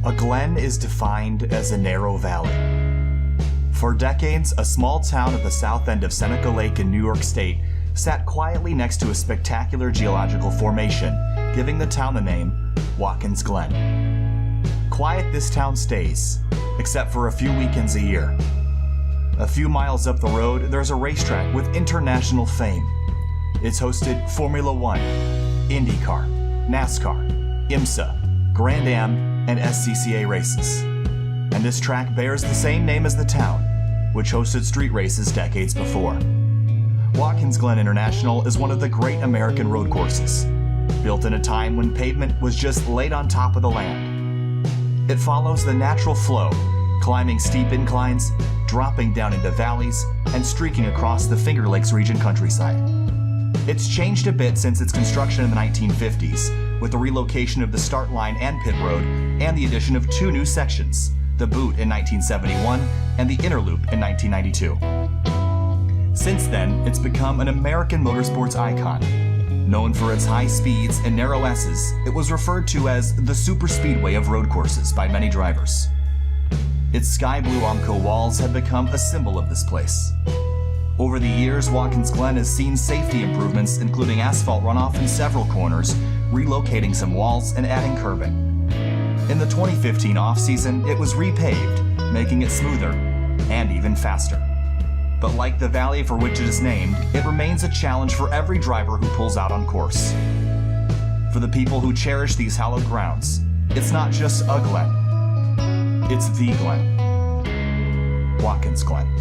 A glen is defined as a narrow valley. For decades, a small town at the south end of Seneca Lake in New York State sat quietly next to a spectacular geological formation, giving the town the name Watkins Glen. Quiet this town stays, except for a few weekends a year. A few miles up the road, there's a racetrack with international fame. It's hosted Formula One, IndyCar, NASCAR, IMSA, Grand Am, and SCCA races. And this track bears the same name as the town, which hosted street races decades before. Watkins Glen International is one of the great American road courses, built in a time when pavement was just laid on top of the land. It follows the natural flow, climbing steep inclines, dropping down into valleys, and streaking across the Finger Lakes region countryside. It's changed a bit since its construction in the 1950s, with the relocation of the start line and pit road, and the addition of two new sections, the Boot in 1971 and the Inner Loop in 1992. Since then, it's become an American motorsports icon. Known for its high speeds and narrow S's, it was referred to as the super speedway of road courses by many drivers. Its sky blue Armco walls have become a symbol of this place. Over the years, Watkins Glen has seen safety improvements, including asphalt runoff in several corners, relocating some walls and adding curbing. In the 2015 off-season, it was repaved, making it smoother and even faster. But like the valley for which it is named, it remains a challenge for every driver who pulls out on course. For the people who cherish these hallowed grounds, it's not just a Glen, it's the Glen. Watkins Glen.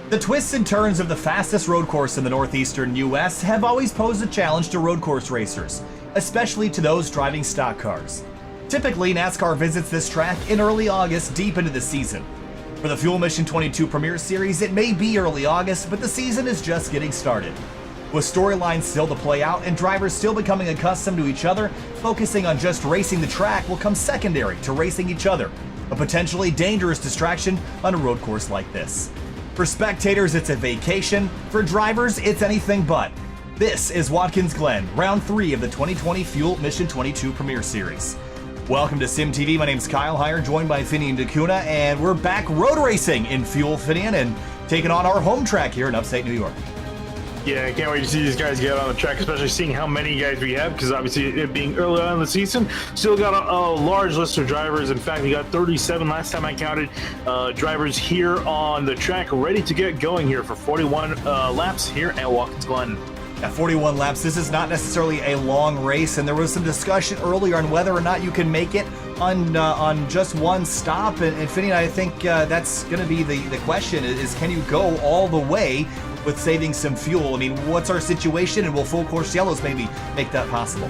The twists and turns of the fastest road course in the northeastern US have always posed a challenge to road course racers, especially to those driving stock cars. Typically, NASCAR visits this track in early August, deep into the season. For the Fuel Mission 22 Premier Series, it may be early August, but the season is just getting started. With storylines still to play out and drivers still becoming accustomed to each other, focusing on just racing the track will come secondary to racing each other, a potentially dangerous distraction on a road course like this. For spectators, it's a vacation. For drivers, it's anything but. This is Watkins Glen, round 3 of the 2020 Fuel Mission 22 Premier Series. Welcome to Sim TV. My name's Kyle Heyer, joined by Finian DeCuna, and we're back road racing in Fuel, Finian, and taking on our home track here in Upstate New York. Yeah, I can't wait to see these guys get on the track, especially seeing how many guys we have, because obviously it being early on in the season, still got a large list of drivers. In fact, we got 37 last time I counted drivers here on the track, ready to get going here for 41 laps here at Watkins Glen. At 41 laps, this is not necessarily a long race, and there was some discussion earlier on whether or not you can make it on just one stop. And Finney, I think that's going to be the question: is can you go all the way with saving some fuel? I mean, what's our situation, and will full course yellows maybe make that possible?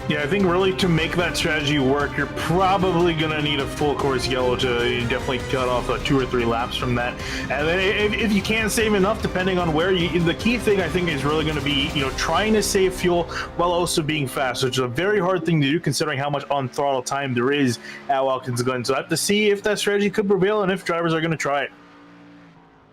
Yeah, I think really to make that strategy work, you're probably going to need a full course yellow to definitely cut off 2 or 3 laps from that. And then if you can't save enough, depending on where the key thing I think is really going to be, trying to save fuel while also being fast, which is a very hard thing to do considering how much on throttle time there is at Watkins Glen. So I have to see if that strategy could prevail and if drivers are going to try it.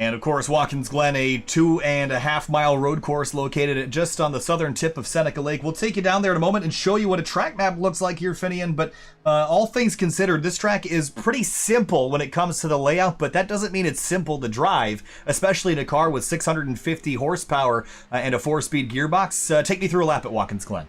And of course, Watkins Glen, a 2.5-mile road course located just on the southern tip of Seneca Lake. We'll take you down there in a moment and show you what a track map looks like here, Finian. But all things considered, this track is pretty simple when it comes to the layout, but that doesn't mean it's simple to drive, especially in a car with 650 horsepower and a 4-speed gearbox. Take me through a lap at Watkins Glen.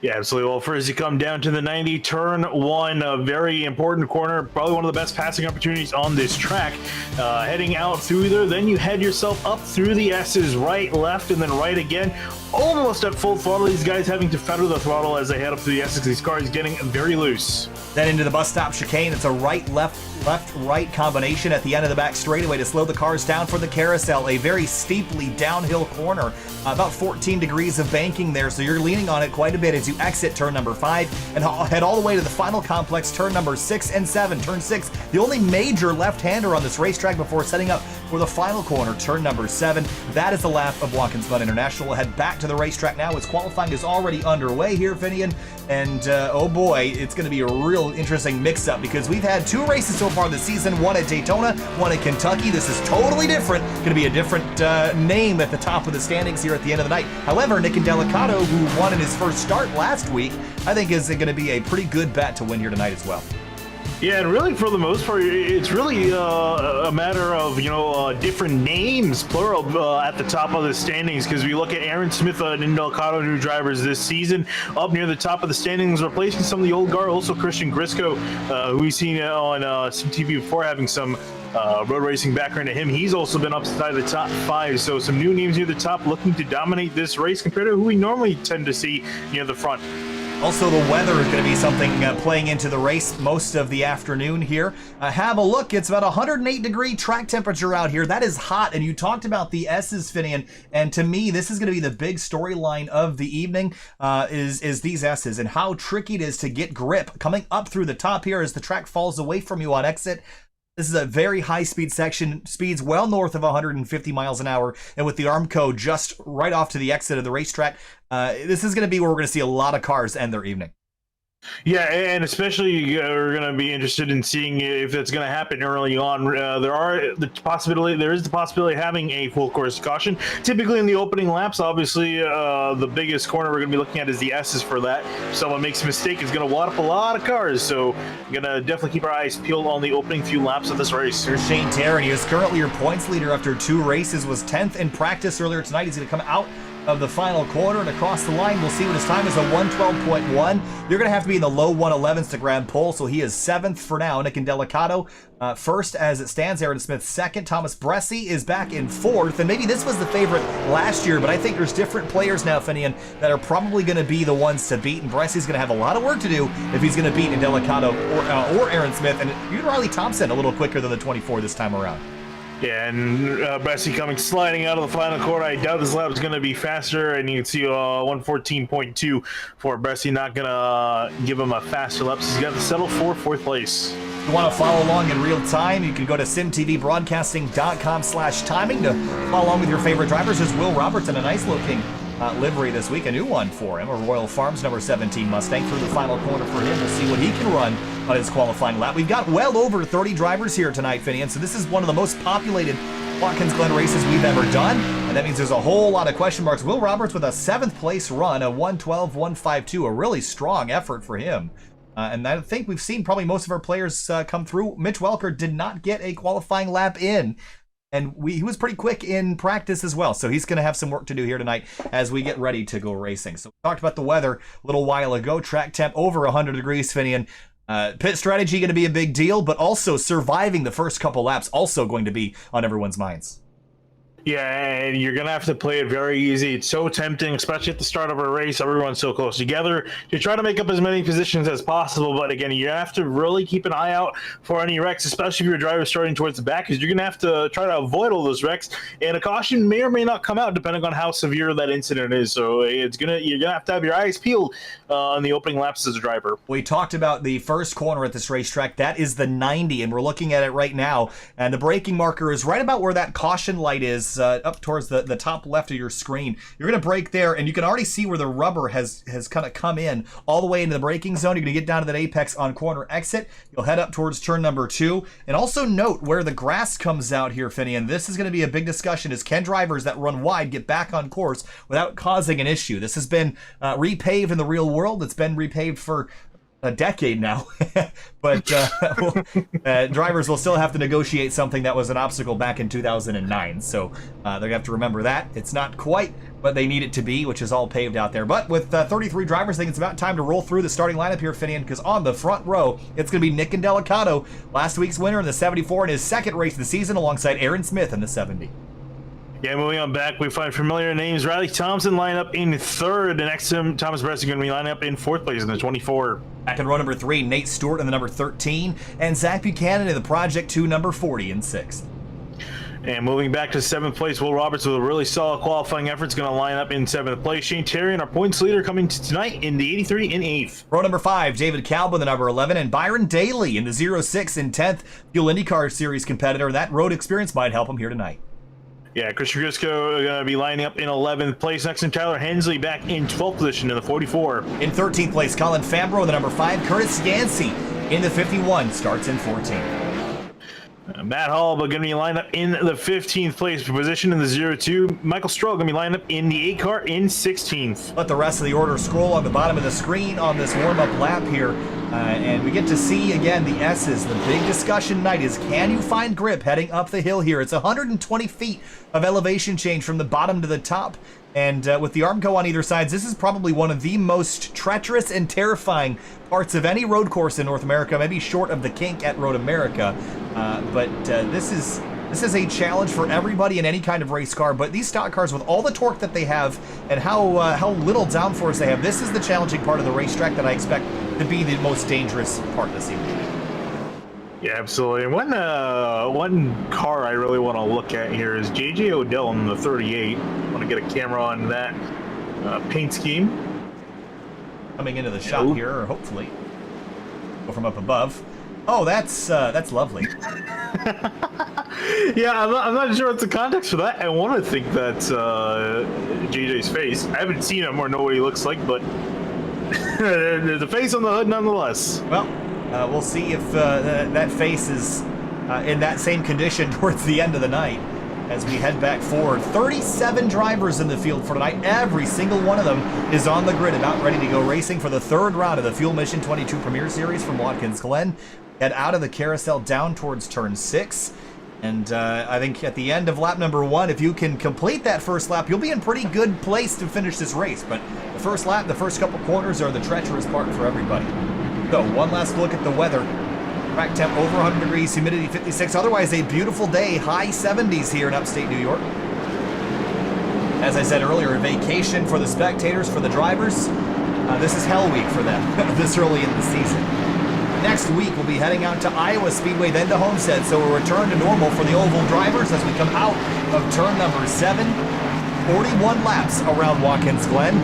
Yeah, absolutely. Well, first you come down to the 90, turn one, a very important corner, probably one of the best passing opportunities on this track. Heading out through there, then you head yourself up through the S's, right, left, and then right again. Almost at full throttle, these guys having to feather the throttle as they head up through the S's. These cars getting very loose. Then into the bus stop chicane. It's a right, left, right combination at the end of the back straightaway to slow the cars down for the carousel. A very steeply downhill corner, about 14 degrees of banking there, so you're leaning on it quite a bit as you exit turn number 5 and head all the way to the final complex, turn number 6 and 7. Turn 6, the only major left-hander on this racetrack before setting up for the final corner, turn number 7. That is the lap of Watkins Glen International. We'll head back to the racetrack now as qualifying is already underway here, Finian. And oh boy, it's going to be a real interesting mix-up because we've had 2 races so far this season, one at Daytona, one at Kentucky. This is totally different. Going to be a different name at the top of the standings here at the end of the night. However, Nick Delicato, who won in his first start last week, I think is going to be a pretty good bet to win here tonight as well. Yeah, and really, for the most part, it's really a matter of, different names, plural, at the top of the standings, because we look at Aaron Smith and Delicato, new drivers this season, up near the top of the standings, replacing some of the old guard, also Christian Grisco, who we've seen on some TV before, having some road racing background to him. He's also been upside the top 5, so some new names near the top looking to dominate this race compared to who we normally tend to see near the front. Also, the weather is going to be something playing into the race most of the afternoon here. Have a look. It's about 108-degree track temperature out here. That is hot, and you talked about the S's, Finian, and to me, this is going to be the big storyline of the evening, is these S's and how tricky it is to get grip. Coming up through the top here as the track falls away from you on exit. This is a very high-speed section, speeds well north of 150 miles an hour, and with the Armco just right off to the exit of the racetrack, this is going to be where we're going to see a lot of cars end their evening. Yeah, and especially we're going to be interested in seeing if that's going to happen early on. There is the possibility of having a full course caution. Typically in the opening laps, obviously the biggest corner we're going to be looking at is the S's for that. If someone makes a mistake, it's going to wad up a lot of cars. So we're going to definitely keep our eyes peeled on the opening few laps of this race. Here's Shane Tarrant. He is currently your points leader after 2 races, was 10th in practice earlier tonight. He's going to come out of the final corner and across the line. We'll see what his time is, a 112.1. You're going to have to be in the low 111s to grab pole, so he is 7th for now. Nick Delicato first as it stands. Aaron Smith 2nd. Thomas Bressi is back in 4th, and maybe this was the favorite last year, but I think there's different players now, Finian, that are probably going to be the ones to beat, and Bressi's going to have a lot of work to do if he's going to beat Delicato or Aaron Smith, and even Riley Thompson a little quicker than the 24 this time around. Yeah, and Bressi coming sliding out of the final corner. I doubt this lap is going to be faster, and you can see 114.2 for Bressi. Not going to give him a faster lap, so he's got to settle for 4th place. If you want to follow along in real time, you can go to simtvbroadcasting.com/timing to follow along with your favorite drivers. There's Will Roberts in a nice looking livery this week, a new one for him, a Royal Farms number 17 Mustang through the final corner for him. We'll see what he can run on his qualifying lap. We've got well over 30 drivers here tonight, Finian, so this is one of the most populated Watkins Glen races we've ever done, and that means there's a whole lot of question marks. Will Roberts with a 7th place run, a 112.152, a really strong effort for him. And I think we've seen probably most of our players come through. Mitch Welker did not get a qualifying lap in, and he was pretty quick in practice as well. So he's going to have some work to do here tonight as we get ready to go racing. So we talked about the weather a little while ago. Track temp over 100 degrees, Finian. Pit strategy going to be a big deal, but also surviving the first couple laps also going to be on everyone's minds. Yeah, and you're going to have to play it very easy. It's so tempting, especially at the start of a race. Everyone's so close together. You try to make up as many positions as possible, but again, you have to really keep an eye out for any wrecks, especially if your driver is starting towards the back, because you're going to have to try to avoid all those wrecks, and a caution may or may not come out depending on how severe that incident is. So you're going to have your eyes peeled on the opening laps as a driver. We talked about the first corner at this racetrack. That is the 90, and we're looking at it right now, and the braking marker is right about where that caution light is towards the top left of your screen. You're going to brake there, and you can already see where the rubber has kind of come in all the way into the braking zone. You're going to get down to that apex on corner exit. You'll head up towards turn number 2. And also note where the grass comes out here, Finian. This is going to be a big discussion, is can drivers that run wide get back on course without causing an issue? This has been repaved in the real world. It's been repaved for a decade now, but drivers will still have to negotiate something that was an obstacle back in 2009. So they're gonna have to remember that. It's not quite what they need it to be, which is all paved out there. But with 33 drivers, I think it's about time to roll through the starting lineup here, Finian, because on the front row, it's gonna be Nick Indelicato, last week's winner in the 74 in his second race of the season, alongside Aaron Smith in the 70. Yeah, moving on back, we find familiar names. Riley Thompson line up in third, and next to him, Thomas Bress is going to be lined up in fourth place in the 24. Back in row number 3, Nate Stewart in the number 13, and Zach Buchanan in the Project 2 number 40 in 6th. And moving back to 7th place, Will Roberts with a really solid qualifying effort is going to line up in 7th place. Shane Terry, our points leader, coming to tonight in the 83 in 8th. Row number 5, David Calba in the number 11, and Byron Daly in the 06 in 10th. Fuel IndyCar Series competitor. That road experience might help him here tonight. Yeah, Christian Grisco going to be lining up in 11th place. Next to Tyler Hensley back in 12th position in the 44. In 13th place, Colin Fambro in the number 5. Curtis Yancey in the 51 starts in 14th. Matt Hall going to be lined up in the 15th place position in the 02. Michael Stroll going to be lined up in the 8 car in 16th. Let the rest of the order scroll on the bottom of the screen on this warm-up lap here. And we get to see, again, the S's. The big discussion tonight is, can you find grip heading up the hill here? It's 120 feet of elevation change from the bottom to the top. And with the Armco on either side, this is probably one of the most treacherous and terrifying parts of any road course in North America, maybe short of the kink at Road America. But this is a challenge for everybody in any kind of race car. But these stock cars, with all the torque that they have and how little downforce they have, this is the challenging part of the racetrack that I expect to be the most dangerous part this evening. Yeah, absolutely. And one car I really want to look at here is J.J. Odell in the 38. I want to get a camera on that paint scheme. Coming into the shot here, or hopefully go from up above. Oh, that's lovely. Yeah, I'm not sure what's the context for that. I want to think that's JJ's face. I haven't seen him or know what he looks like, but there's a face on the hood nonetheless. Well, we'll see if that face is in that same condition towards the end of the night as we head back forward. 37 drivers in the field for tonight. Every single one of them is on the grid, about ready to go racing for the third round of the Fuel Mission 22 Premier Series from Watkins Glen. Head out of the carousel down towards turn 6. And I think at the end of lap number 1, if you can complete that first lap, you'll be in pretty good place to finish this race. But the first lap, the first couple corners are the treacherous part for everybody. So one last look at the weather. Track temp over 100 degrees, humidity 56. Otherwise a beautiful day, high 70s here in upstate New York. As I said earlier, a vacation for the spectators, for the drivers. This is hell week for them this early in the season. Next week, we'll be heading out to Iowa Speedway, then to Homestead, so we'll return to normal for the oval drivers as we come out of turn number 7. 41 laps around Watkins Glen.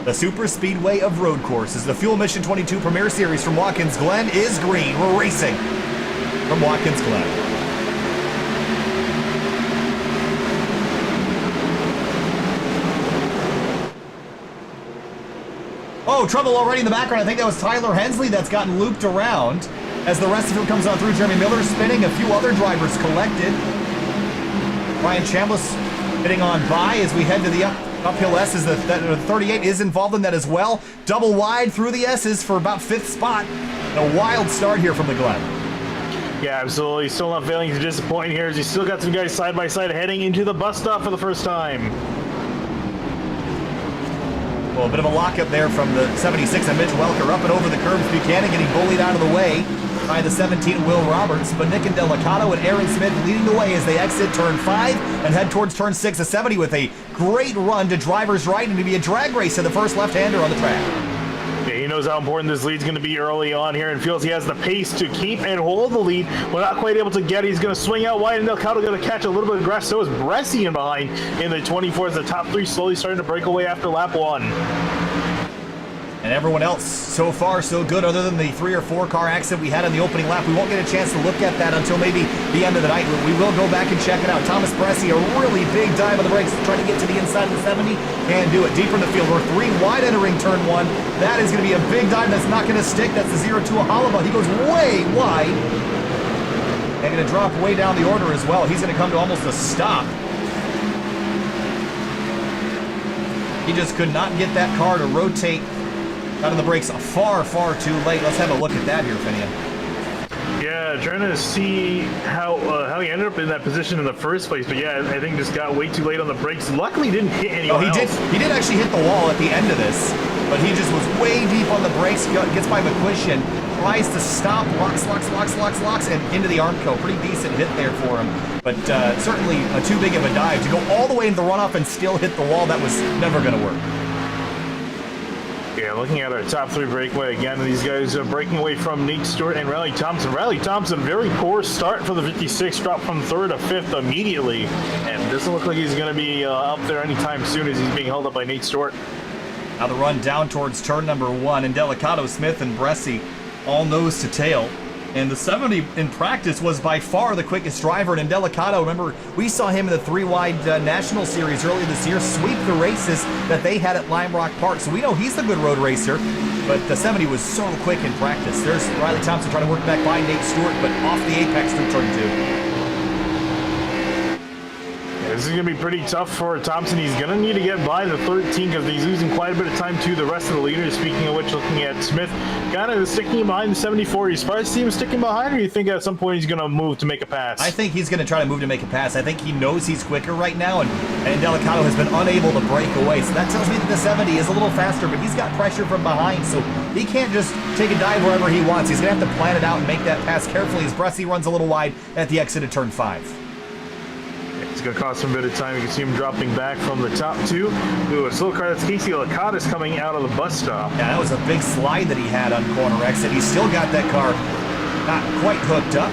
The super speedway of road courses. The Fuel Mission 22 Premier Series from Watkins Glen is green. We're racing from Watkins Glen. Oh, trouble already in the background. I think that was Tyler Hensley that's gotten looped around as the rest of him comes on through. Jeremy Miller spinning, a few other drivers collected. Ryan Chambliss hitting on by as we head to the uphill S's. The 38 is involved in that as well. Double wide through the S's for about 5th spot. A wild start here from the Glen. Yeah, absolutely. Still not failing to disappoint here as he's still got some guys side by side heading into the bus stop for the first time. Well, a bit of a lockup there from the 76 and Mitch Welker up and over the curbs. Buchanan getting bullied out of the way by the 17 Will Roberts. But Nick Indelicato and Aaron Smith leading the way as they exit turn 5 and head towards turn 6 of 70 with a great run to driver's right and to be a drag race to the first left-hander on the track. Yeah, he knows how important this lead's going to be early on here and feels he has the pace to keep and hold the lead. We're not quite able to get it. He's going to swing out wide and Delcato going to catch a little bit of grass. So is Bresci in behind in the 24 as the top 3 slowly starting to break away after lap 1. And everyone else, so far, so good, other than the 3 or 4 car accident we had in the opening lap. We won't get a chance to look at that until maybe the end of the night. We will go back and check it out. Thomas Bresci, a really big dive on the brakes, trying to get to the inside of the 70. Can do it. Deeper in the field. We're 3 wide entering turn 1. That is going to be a big dive. That's not going to stick. That's the 0-2 Halaba. He goes way wide. And going to drop way down the order as well. He's going to come to almost a stop. He just could not get that car to rotate out of the brakes far, far too late. Let's have a look at that here, Finian. Yeah, trying to see how he ended up in that position in the first place. But yeah, I think just got way too late on the brakes. Luckily, didn't hit anyone else. He did actually hit the wall at the end of this, but he just was way deep on the brakes. Gets by McQuistion, tries to stop, locks, and into the Armco. Pretty decent hit there for him, but certainly too big of a dive to go all the way into the runoff and still hit the wall. That was never going to work. Yeah, looking at our top 3 breakaway again, these guys are breaking away from Nate Stewart and Riley Thompson. Riley Thompson, very poor start for the 56, dropped from 3rd to 5th immediately, and doesn't look like he's going to be up there anytime soon as he's being held up by Nate Stewart. Now the run down towards turn number 1, and Delicato, Smith, and Bresci all nose to tail. And the 70 in practice was by far the quickest driver. And Delicato, remember, we saw him in the 3-wide National Series earlier this year sweep the races that they had at Lime Rock Park. So we know he's a good road racer, but the 70 was so quick in practice. There's Riley Thompson trying to work back by Nate Stewart, but off the apex through turn 2. This is going to be pretty tough for Thompson. He's going to need to get by the 13 because he's losing quite a bit of time to the rest of the leaders. Speaking of which, looking at Smith, kind of sticking behind the 74. You surprised to see him sticking behind, or you think at some point he's going to move to make a pass? I think he's going to try to move to make a pass. I think he knows he's quicker right now, and Delicato has been unable to break away. So that tells me that the 70 is a little faster, but he's got pressure from behind, so he can't just take a dive wherever he wants. He's going to have to plan it out and make that pass carefully as Bresci runs a little wide at the exit of turn 5. It's going to cost him a bit of time. You can see him dropping back from the top 2. Ooh, a slow car. That's Casey Licata's coming out of the bus stop. Yeah, that was a big slide that he had on corner exit. He's still got that car not quite hooked up.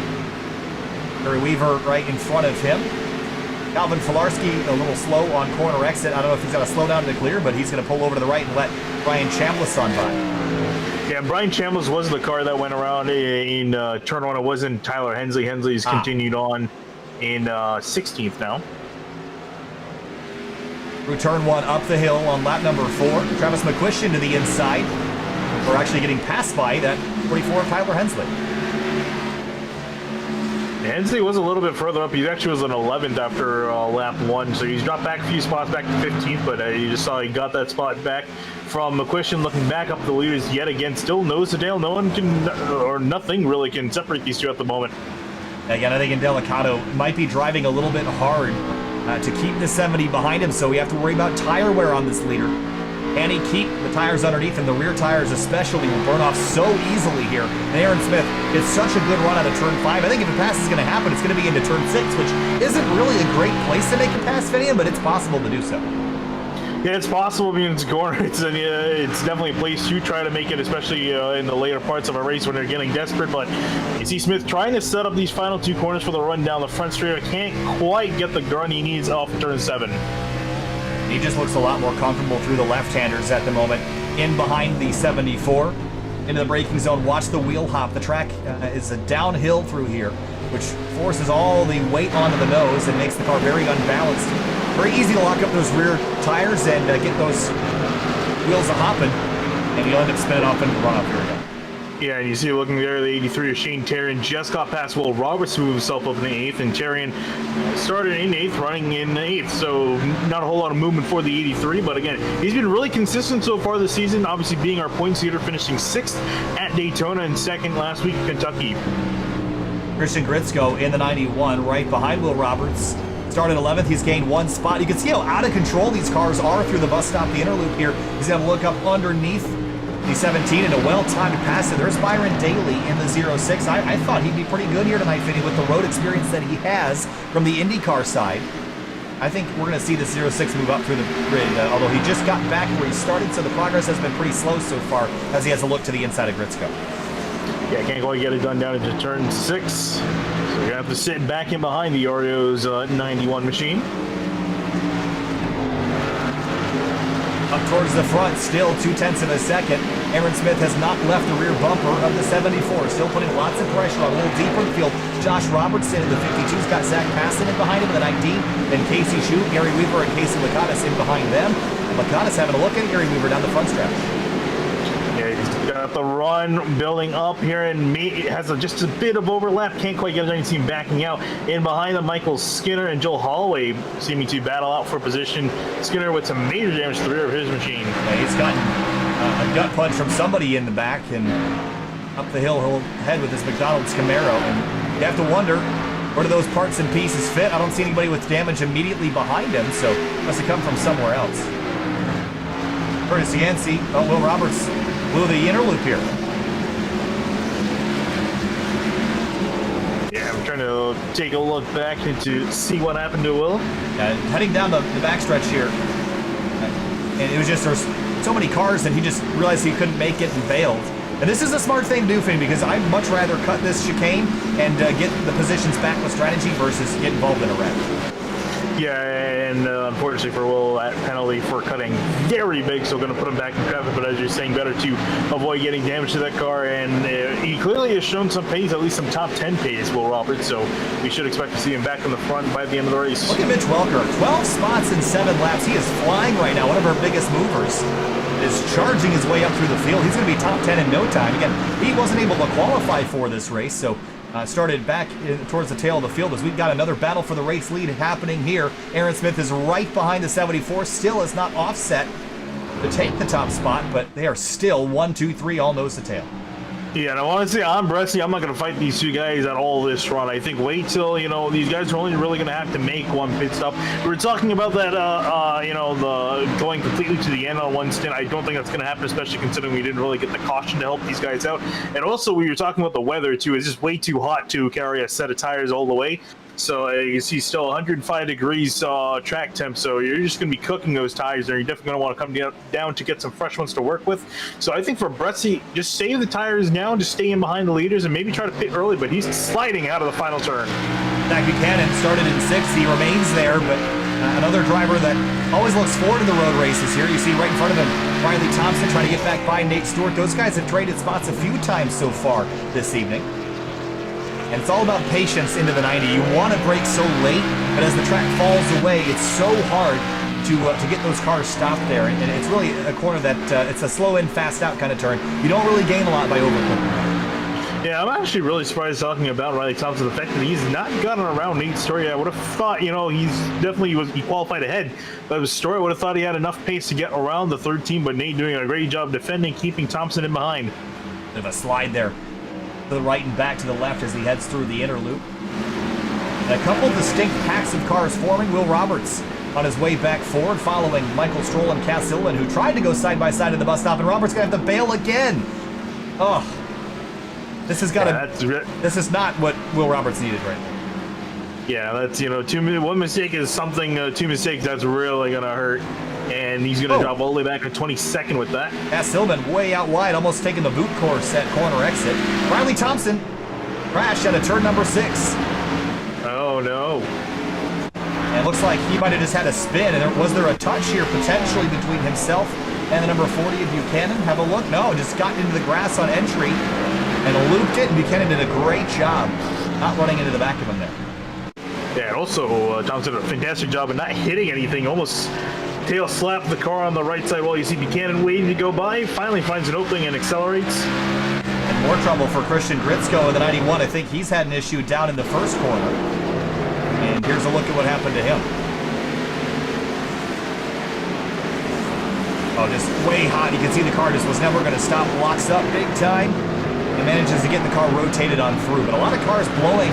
Barry Weaver right in front of him. Calvin Filarski a little slow on corner exit. I don't know if he's got to slow down to clear, but he's going to pull over to the right and let Brian Chambliss on by. Yeah, Brian Chambliss was the car that went around in turn 1. It wasn't Tyler Hensley. Hensley's continued on in 16th now. Through turn 1 up the hill on lap number 4. Travis McQuistion to the inside. We're actually getting passed by that 44 Tyler Hensley. Hensley was a little bit further up. He actually was an 11th after lap 1, so he's dropped back a few spots back to 15th, but you just saw he got that spot back from McQuistion. Looking back up the leaders yet again, still nose to tail. No one can, or nothing really can separate these two at the moment. Again, I think Delicato might be driving a little bit hard to keep the 70 behind him, so we have to worry about tire wear on this leader. Can he keep the tires underneath him? The rear tires especially will burn off so easily here. And Aaron Smith gets such a good run out of turn 5. I think if a pass is going to happen, it's going to be into turn 6, which isn't really a great place to make a pass, Finian, but it's possible to do so. Yeah, it's possible. I mean, it's corner. It's definitely a place to try to make it, especially in the later parts of a race when they're getting desperate. But you see Smith trying to set up these final 2 corners for the run down the front straight. Can't quite get the gun he needs off turn 7. He just looks a lot more comfortable through the left-handers at the moment. In behind the 74. Into the braking zone. Watch the wheel hop. The track is a downhill through here, which forces all the weight onto the nose and makes the car very unbalanced. Very easy to lock up those rear tires and get those wheels a-hopping, and you'll end up spinning off into the runoff here again. Yeah, and you see looking there, the 83 of Shane Terrian just got past Will Roberts to move himself up in the 8th, and Terrian started in 8th, running in 8th, so not a whole lot of movement for the 83, but again, he's been really consistent so far this season, obviously being our points leader, finishing 6th at Daytona and 2nd last week in Kentucky. Christian Grisco in the 91, right behind Will Roberts. Started 11th, he's gained 1 spot. You can see how out of control these cars are through the bus stop, the inner loop here. He's going to look up underneath the 17 and a well-timed pass. There's Byron Daly in the 06. I thought he'd be pretty good here tonight, Finney, with the road experience that he has from the IndyCar side. I think we're going to see the 06 move up through the grid, although he just got back where he started, so the progress has been pretty slow so far as he has a look to the inside of Grisco. Yeah, can't quite get it done down into turn 6. So you're going to have to sit back in behind the Oreos 91 machine. Up towards the front, still 0.2 of a second. Aaron Smith has not left the rear bumper of the 74, still putting lots of pressure on. A little deeper in the field, Josh Robertson in the 52's got Zach Passon in behind him in the 19, then Casey Shute, Gary Weaver, and Casey Lakatos in behind them. Lakatos having a look at Gary Weaver down the front stretch. Yeah, he's got the run building up here, and it has just a bit of overlap. Can't quite get anything backing out. In behind them, Michael Skinner and Joel Holloway seeming to battle out for position. Skinner with some major damage to the rear of his machine. Yeah, he's gotten a gut punch from somebody in the back, and up the hill he'll head with his McDonald's Camaro. And you have to wonder, where do those parts and pieces fit? I don't see anybody with damage immediately behind him, so it must have come from somewhere else. Curtis Yancey, Will Roberts blew the inner loop here. Yeah, I'm trying to take a look back and to see what happened to Will. Heading down the backstretch here, and it was just, there's so many cars that he just realized he couldn't make it and bailed. And this is a smart thing to do for him, because I'd much rather cut this chicane and get the positions back with strategy versus get involved in a wreck. Yeah, and unfortunately for Will, that penalty for cutting very big, so going to put him back in traffic. But as you're saying, better to avoid getting damage to that car. And he clearly has shown some pace, at least some top 10 pace, Will Roberts. So we should expect to see him back in the front by the end of the race. Look at Mitch Welker, 12 spots in 7 laps. He is flying right now, one of our biggest movers. Is charging his way up through the field. He's going to be top 10 in no time. Again, he wasn't able to qualify for this race, so started back towards the tail of the field as we've got another battle for the race lead happening here. Aaron Smith is right behind the 74, still is not offset to take the top spot, but they are still 1, 2, 3 all nose to tail. Yeah, and I want to say I'm Bresci. I'm not going to fight these two guys at all this run. I think wait till, these guys are only really going to have to make one pit stop. We were talking about that, the going completely to the end on one stint. I don't think that's going to happen, especially considering we didn't really get the caution to help these guys out. And also, we were talking about the weather, too. It's just way too hot to carry a set of tires all the way. So you see still 105 degrees track temp, so you're just going to be cooking those tires, and you're definitely going to want to come down to get some fresh ones to work with. So I think for Bresci, just save the tires now and just stay in behind the leaders and maybe try to pit early, but he's sliding out of the final turn. Zach Buchanan started in 6th. He remains there, but another driver that always looks forward to the road races here. You see right in front of him, Riley Thompson trying to get back by Nate Stewart. Those guys have traded spots a few times so far this evening. And it's all about patience into the 90. You want to brake so late, but as the track falls away, it's so hard to get those cars stopped there. And it's really a corner that it's a slow in, fast out kind of turn. You don't really gain a lot by overcooking. Yeah, I'm actually really surprised talking about Riley Thompson, the fact that he's not gotten around Nate Story. I would have thought, he qualified ahead. But with Story, I would have thought he had enough pace to get around the third team, but Nate doing a great job defending, keeping Thompson in behind. Bit of a slide there. To the right and back to the left as he heads through the inner loop. And a couple distinct packs of cars forming. Will Roberts on his way back forward, following Michael Stroll and Cass Silvan, who tried to go side by side at the bus stop, and Roberts gonna have to bail again. Oh, this has got to. This is not what Will Roberts needed right now. Yeah, that's one mistake is something. 2 mistakes that's really gonna hurt. And he's going to drop all the way back to 22nd with that. Cass Silvan way out wide, almost taking the boot course at corner exit. Riley Thompson crashed out of turn number 6. Oh, no. And it looks like he might have just had a spin. And was there a touch here potentially between himself and the number 40 of Buchanan? Have a look. No, just got into the grass on entry and looped it. And Buchanan did a great job not running into the back of him there. Yeah, and also Thompson did a fantastic job of not hitting anything, almost tail slap the car on the right side while you see Buchanan waiting to go by. Finally finds an opening and accelerates. And more trouble for Christian Grisco in the 91. I think he's had an issue down in the first corner. And here's a look at what happened to him. Oh, just way hot. You can see the car just was never going to stop. Locks up big time. And manages to get the car rotated on through. But a lot of cars blowing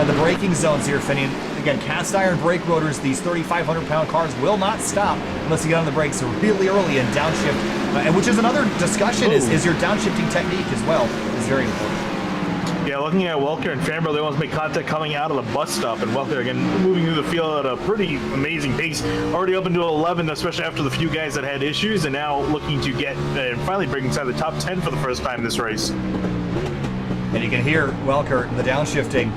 the braking zones here, Finian. Again, cast iron brake rotors, these 3,500-pound cars will not stop unless you get on the brakes really early and downshift. And which is another discussion, is your downshifting technique as well is very important. Yeah, looking at Welker and Fanbro, they want to make contact coming out of the bus stop. And Welker, again, moving through the field at a pretty amazing pace. Already up into 11, especially after the few guys that had issues, and now looking to get and finally break inside the top 10 for the first time this race. And you can hear Welker, the downshifting,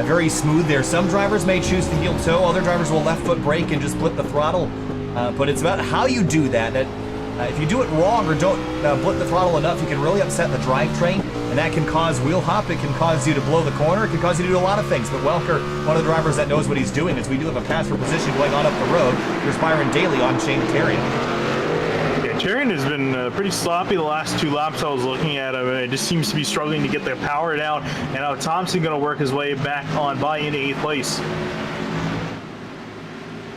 very smooth there. Some drivers may choose to heel toe. Other drivers will left foot brake and just split the throttle. But it's about how you do that. If you do it wrong or don't put the throttle enough, you can really upset the drivetrain, and that can cause wheel hop. It can cause you to blow the corner. It can cause you to do a lot of things. But Welker, one of the drivers that knows what he's doing, as we do have a pass for position going on up the road. Here's Byron Daly on Shane Terrian. Yeah, Terrian has been pretty sloppy the last 2 laps I was looking at him. It just seems to be struggling to get the power down. And now Thompson going to work his way back on by into 8th place.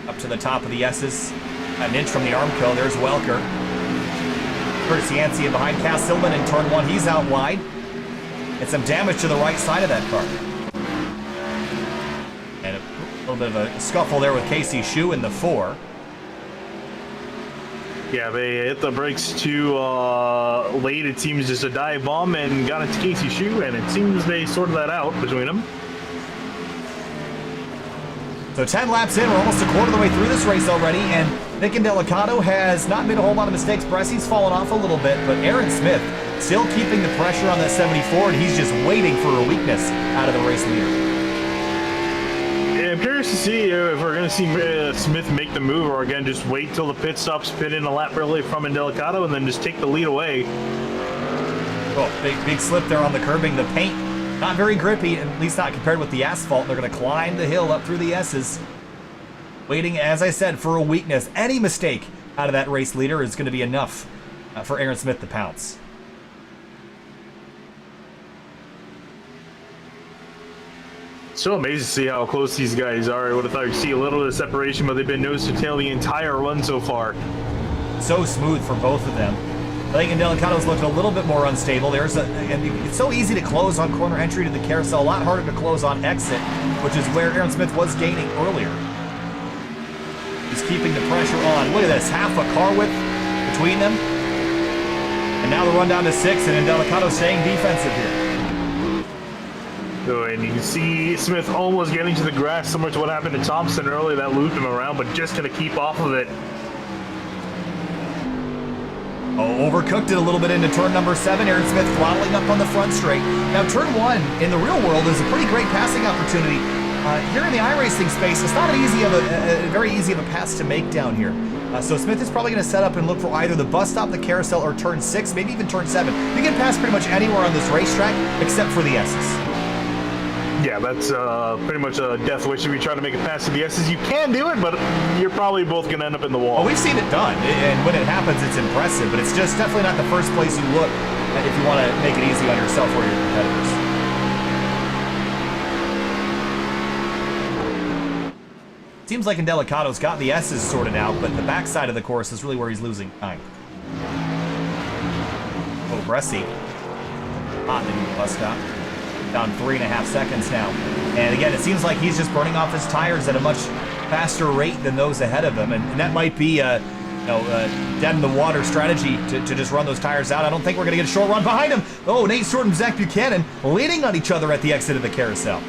Up to the top of the S's. An inch from the arm kill. There's Welker. Curtis Yancey in behind Cass-Silman in turn 1. He's out wide. And some damage to the right side of that car. And a little bit of a scuffle there with Casey Shue in the 4. Yeah, they hit the brakes too late. It seems just a dive bomb and got into Casey Shue, and it seems they sorted that out between them. So 10 laps in, we're almost a quarter of the way through this race already, and Nick Indelicato has not made a whole lot of mistakes. Bressy's fallen off a little bit, but Aaron Smith still keeping the pressure on that 74, and he's just waiting for a weakness out of the race leader. Yeah, I'm curious to see if we're going to see Smith make the move, or again just wait till the pit stops, pit in a lap early from Indelicato, and then just take the lead away. Oh, big slip there on the curbing. The paint not very grippy, at least not compared with the asphalt. They're going to climb the hill up through the S's. Waiting, as I said, for a weakness. Any mistake out of that race leader is going to be enough for Aaron Smith to pounce. So amazing to see how close these guys are. I would have thought you'd see a little bit of separation, but they've been nose to tail the entire run so far. So smooth for both of them. I think Indelicato's looking a little bit more unstable. And it's so easy to close on corner entry to the carousel, a lot harder to close on exit, which is where Aaron Smith was gaining earlier. He's keeping the pressure on. Look at this, half a car width between them. And now the run down to 6, and Indelicato staying defensive here. So, and you can see Smith almost getting to the grass, similar to what happened to Thompson earlier that looped him around, but just going to keep off of it. Oh, overcooked it a little bit into turn number 7. Aaron Smith throttling up on the front straight. Now, turn 1 in the real world is a pretty great passing opportunity. Here in the iRacing space, it's not very easy of a pass to make down here. So Smith is probably going to set up and look for either the bus stop, the carousel, or turn 6, maybe even turn 7. You can pass pretty much anywhere on this racetrack except for the S's. Yeah, that's pretty much a death wish if you try to make a pass to the S's. You can do it, but you're probably both going to end up in the wall. Well, we've seen it done, and when it happens, it's impressive, but it's just definitely not the first place you look if you want to make it easy on yourself or your competitors. Seems like Indelicato's got the S's sorted out, but the backside of the course is really where he's losing time. Oh, Bressi. Hot in the bus stop. Down 3.5 seconds now. And again, it seems like he's just burning off his tires at a much faster rate than those ahead of him. And that might be a dead in the water strategy to just run those tires out. I don't think we're going to get a short run behind him. Oh, Nate Stewart and Zach Buchanan leaning on each other at the exit of the carousel.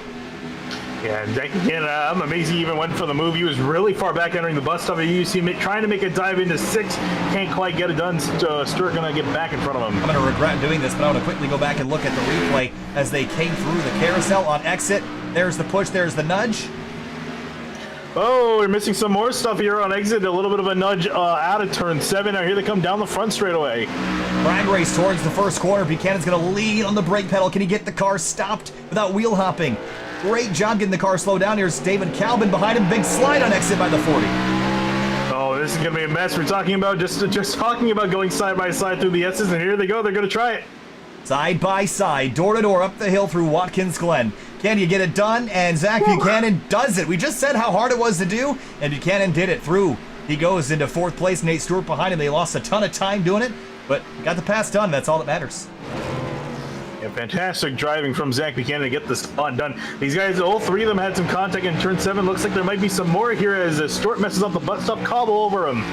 Yeah, Zach Buchanan, I'm amazed he even went for the move. He was really far back entering the bus stop. You see him trying to make a dive into 6. Can't quite get it done. Stewart going to get back in front of him. I'm going to regret doing this, but I want to quickly go back and look at the replay as they came through the carousel on exit. There's the push, there's the nudge. Oh, we're missing some more stuff here on exit. A little bit of a nudge out of turn 7. Now here they come down the front straightaway. Drag race towards the first corner. Buchanan's going to lead on the brake pedal. Can he get the car stopped without wheel hopping? Great job getting the car slowed down. Here's David Calvin behind him. Big slide on exit by the 40. Oh, this is going to be a mess. We're talking about just talking about going side by side through the S's, and here they go. They're going to try it. Side by side, door to door, up the hill through Watkins Glen. Can you get it done? And Zach Buchanan does it. We just said how hard it was to do, and Buchanan did it through. He goes into 4th place. Nate Stewart behind him. They lost a ton of time doing it, but got the pass done. That's all that matters. Yeah, fantastic driving from Zach Buchanan to get this spot done. These guys, all 3 of them had some contact in turn 7. Looks like there might be some more here as Stewart messes up the butt stop, cobble over him.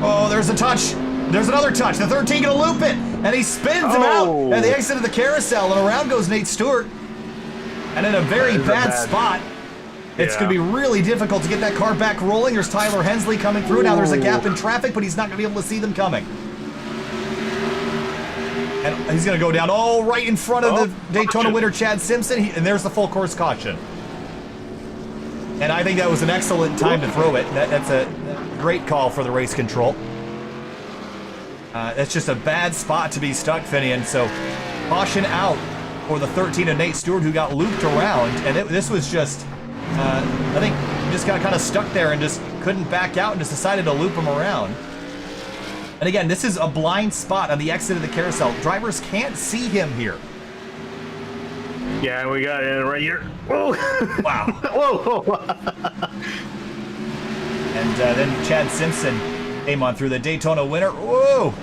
Oh, there's a touch. There's another touch. The 13 gonna loop it, and he spins him out at the exit of the carousel, and around goes Nate Stewart. And in a very bad spot. It's going to be really difficult to get that car back rolling. There's Tyler Hensley coming through. Now there's a gap in traffic, but he's not going to be able to see them coming. And he's going to go down right in front of the Daytona winner, Chad Simpson. And there's the full course caution. And I think that was an excellent time to throw it. That's a great call for the race control. That's just a bad spot to be stuck, Finian. So caution out for the 13 of Nate Stewart, who got looped around. And this was just, I think, he just got kind of stuck there and just couldn't back out and just decided to loop him around. And again, this is a blind spot on the exit of the carousel. Drivers can't see him here. Yeah, we got it right here. Whoa! Wow. Whoa! And then Chad Simpson came on through, the Daytona winner. Whoa!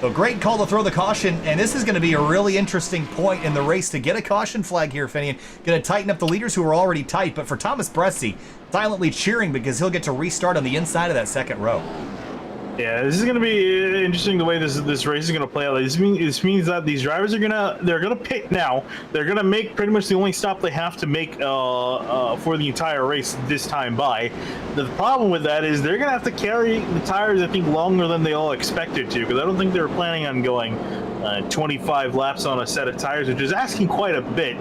So great call to throw the caution, and this is going to be a really interesting point in the race to get a caution flag here, Finian. Going to tighten up the leaders who are already tight, but for Thomas Bresci, silently cheering because he'll get to restart on the inside of that second row. Yeah, this is going to be interesting the way this race is going to play out. This means that these drivers are they're gonna pit now. They're gonna make pretty much the only stop they have to make for the entire race this time by. The problem with that is they're gonna have to carry the tires, I think, longer than they all expected to, because I don't think they were planning on going 25 laps on a set of tires, which is asking quite a bit.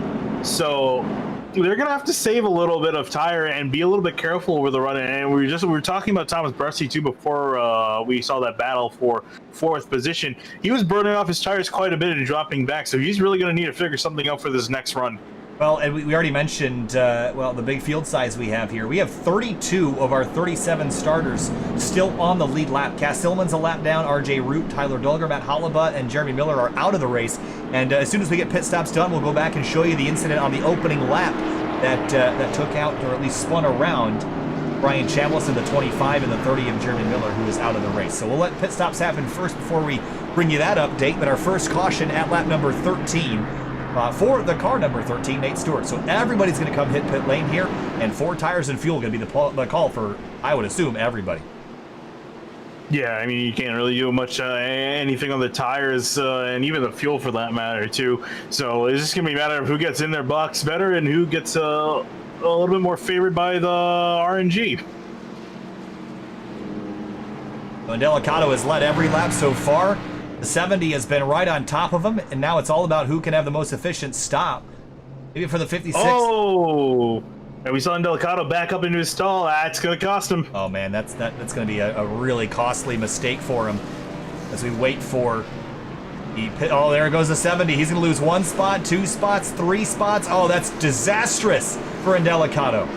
So they're gonna have to save a little bit of tire and be a little bit careful with the run. And we were talking about Thomas Bresci too before we saw that battle for 4th position. He was burning off his tires quite a bit and dropping back, so he's really gonna need to figure something out for this next run. Well, and we already mentioned, the big field size we have here. We have 32 of our 37 starters still on the lead lap. Cass Tillman's a lap down, RJ Root, Tyler Dolger, Matt Hollabutt, and Jeremy Miller are out of the race. And as soon as we get pit stops done, we'll go back and show you the incident on the opening lap that took out, or at least spun around, Brian Chambliss in the 25 and the 30 of Jeremy Miller, who is out of the race. So we'll let pit stops happen first before we bring you that update. But our first caution at lap number 13, for the car number 13, Nate Stewart. So everybody's going to come hit pit lane here, and 4 tires and fuel going to be the call for, I would assume, everybody. Yeah, I mean, you can't really do much anything on the tires and even the fuel for that matter too. So it's just going to be a matter of who gets in their box better and who gets a little bit more favored by the RNG. Delicato has led every lap so far. The 70 has been right on top of him, and now it's all about who can have the most efficient stop. Maybe for the 56. Oh! And we saw Delicato back up into his stall. That's going to cost him. Oh, man, that's going to be a really costly mistake for him as we wait for the pit. Oh, there goes the 70. He's going to lose 1 spot, 2 spots, 3 spots. Oh, that's disastrous for Delicato.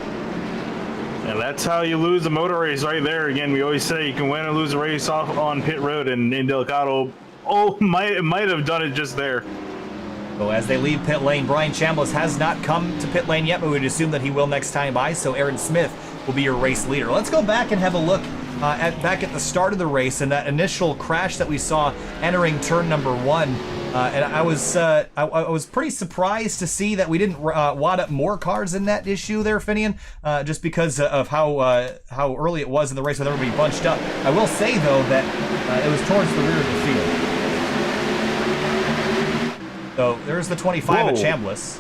And that's how you lose a motor race right there. Again, we always say you can win or lose a race off on pit road, and Delicato might have done it just there. So as they leave pit lane, Brian Chambliss has not come to pit lane yet, but we'd assume that he will next time by, so Aaron Smith will be your race leader. Let's go back and have a look back at the start of the race and that initial crash that we saw entering turn number 1. And I was pretty surprised to see that we didn't wad up more cars in that issue there, Finian, just because of how early it was in the race with everybody bunched up. I will say, though, that it was towards the rear of the field. So there's the 25 at Chambliss.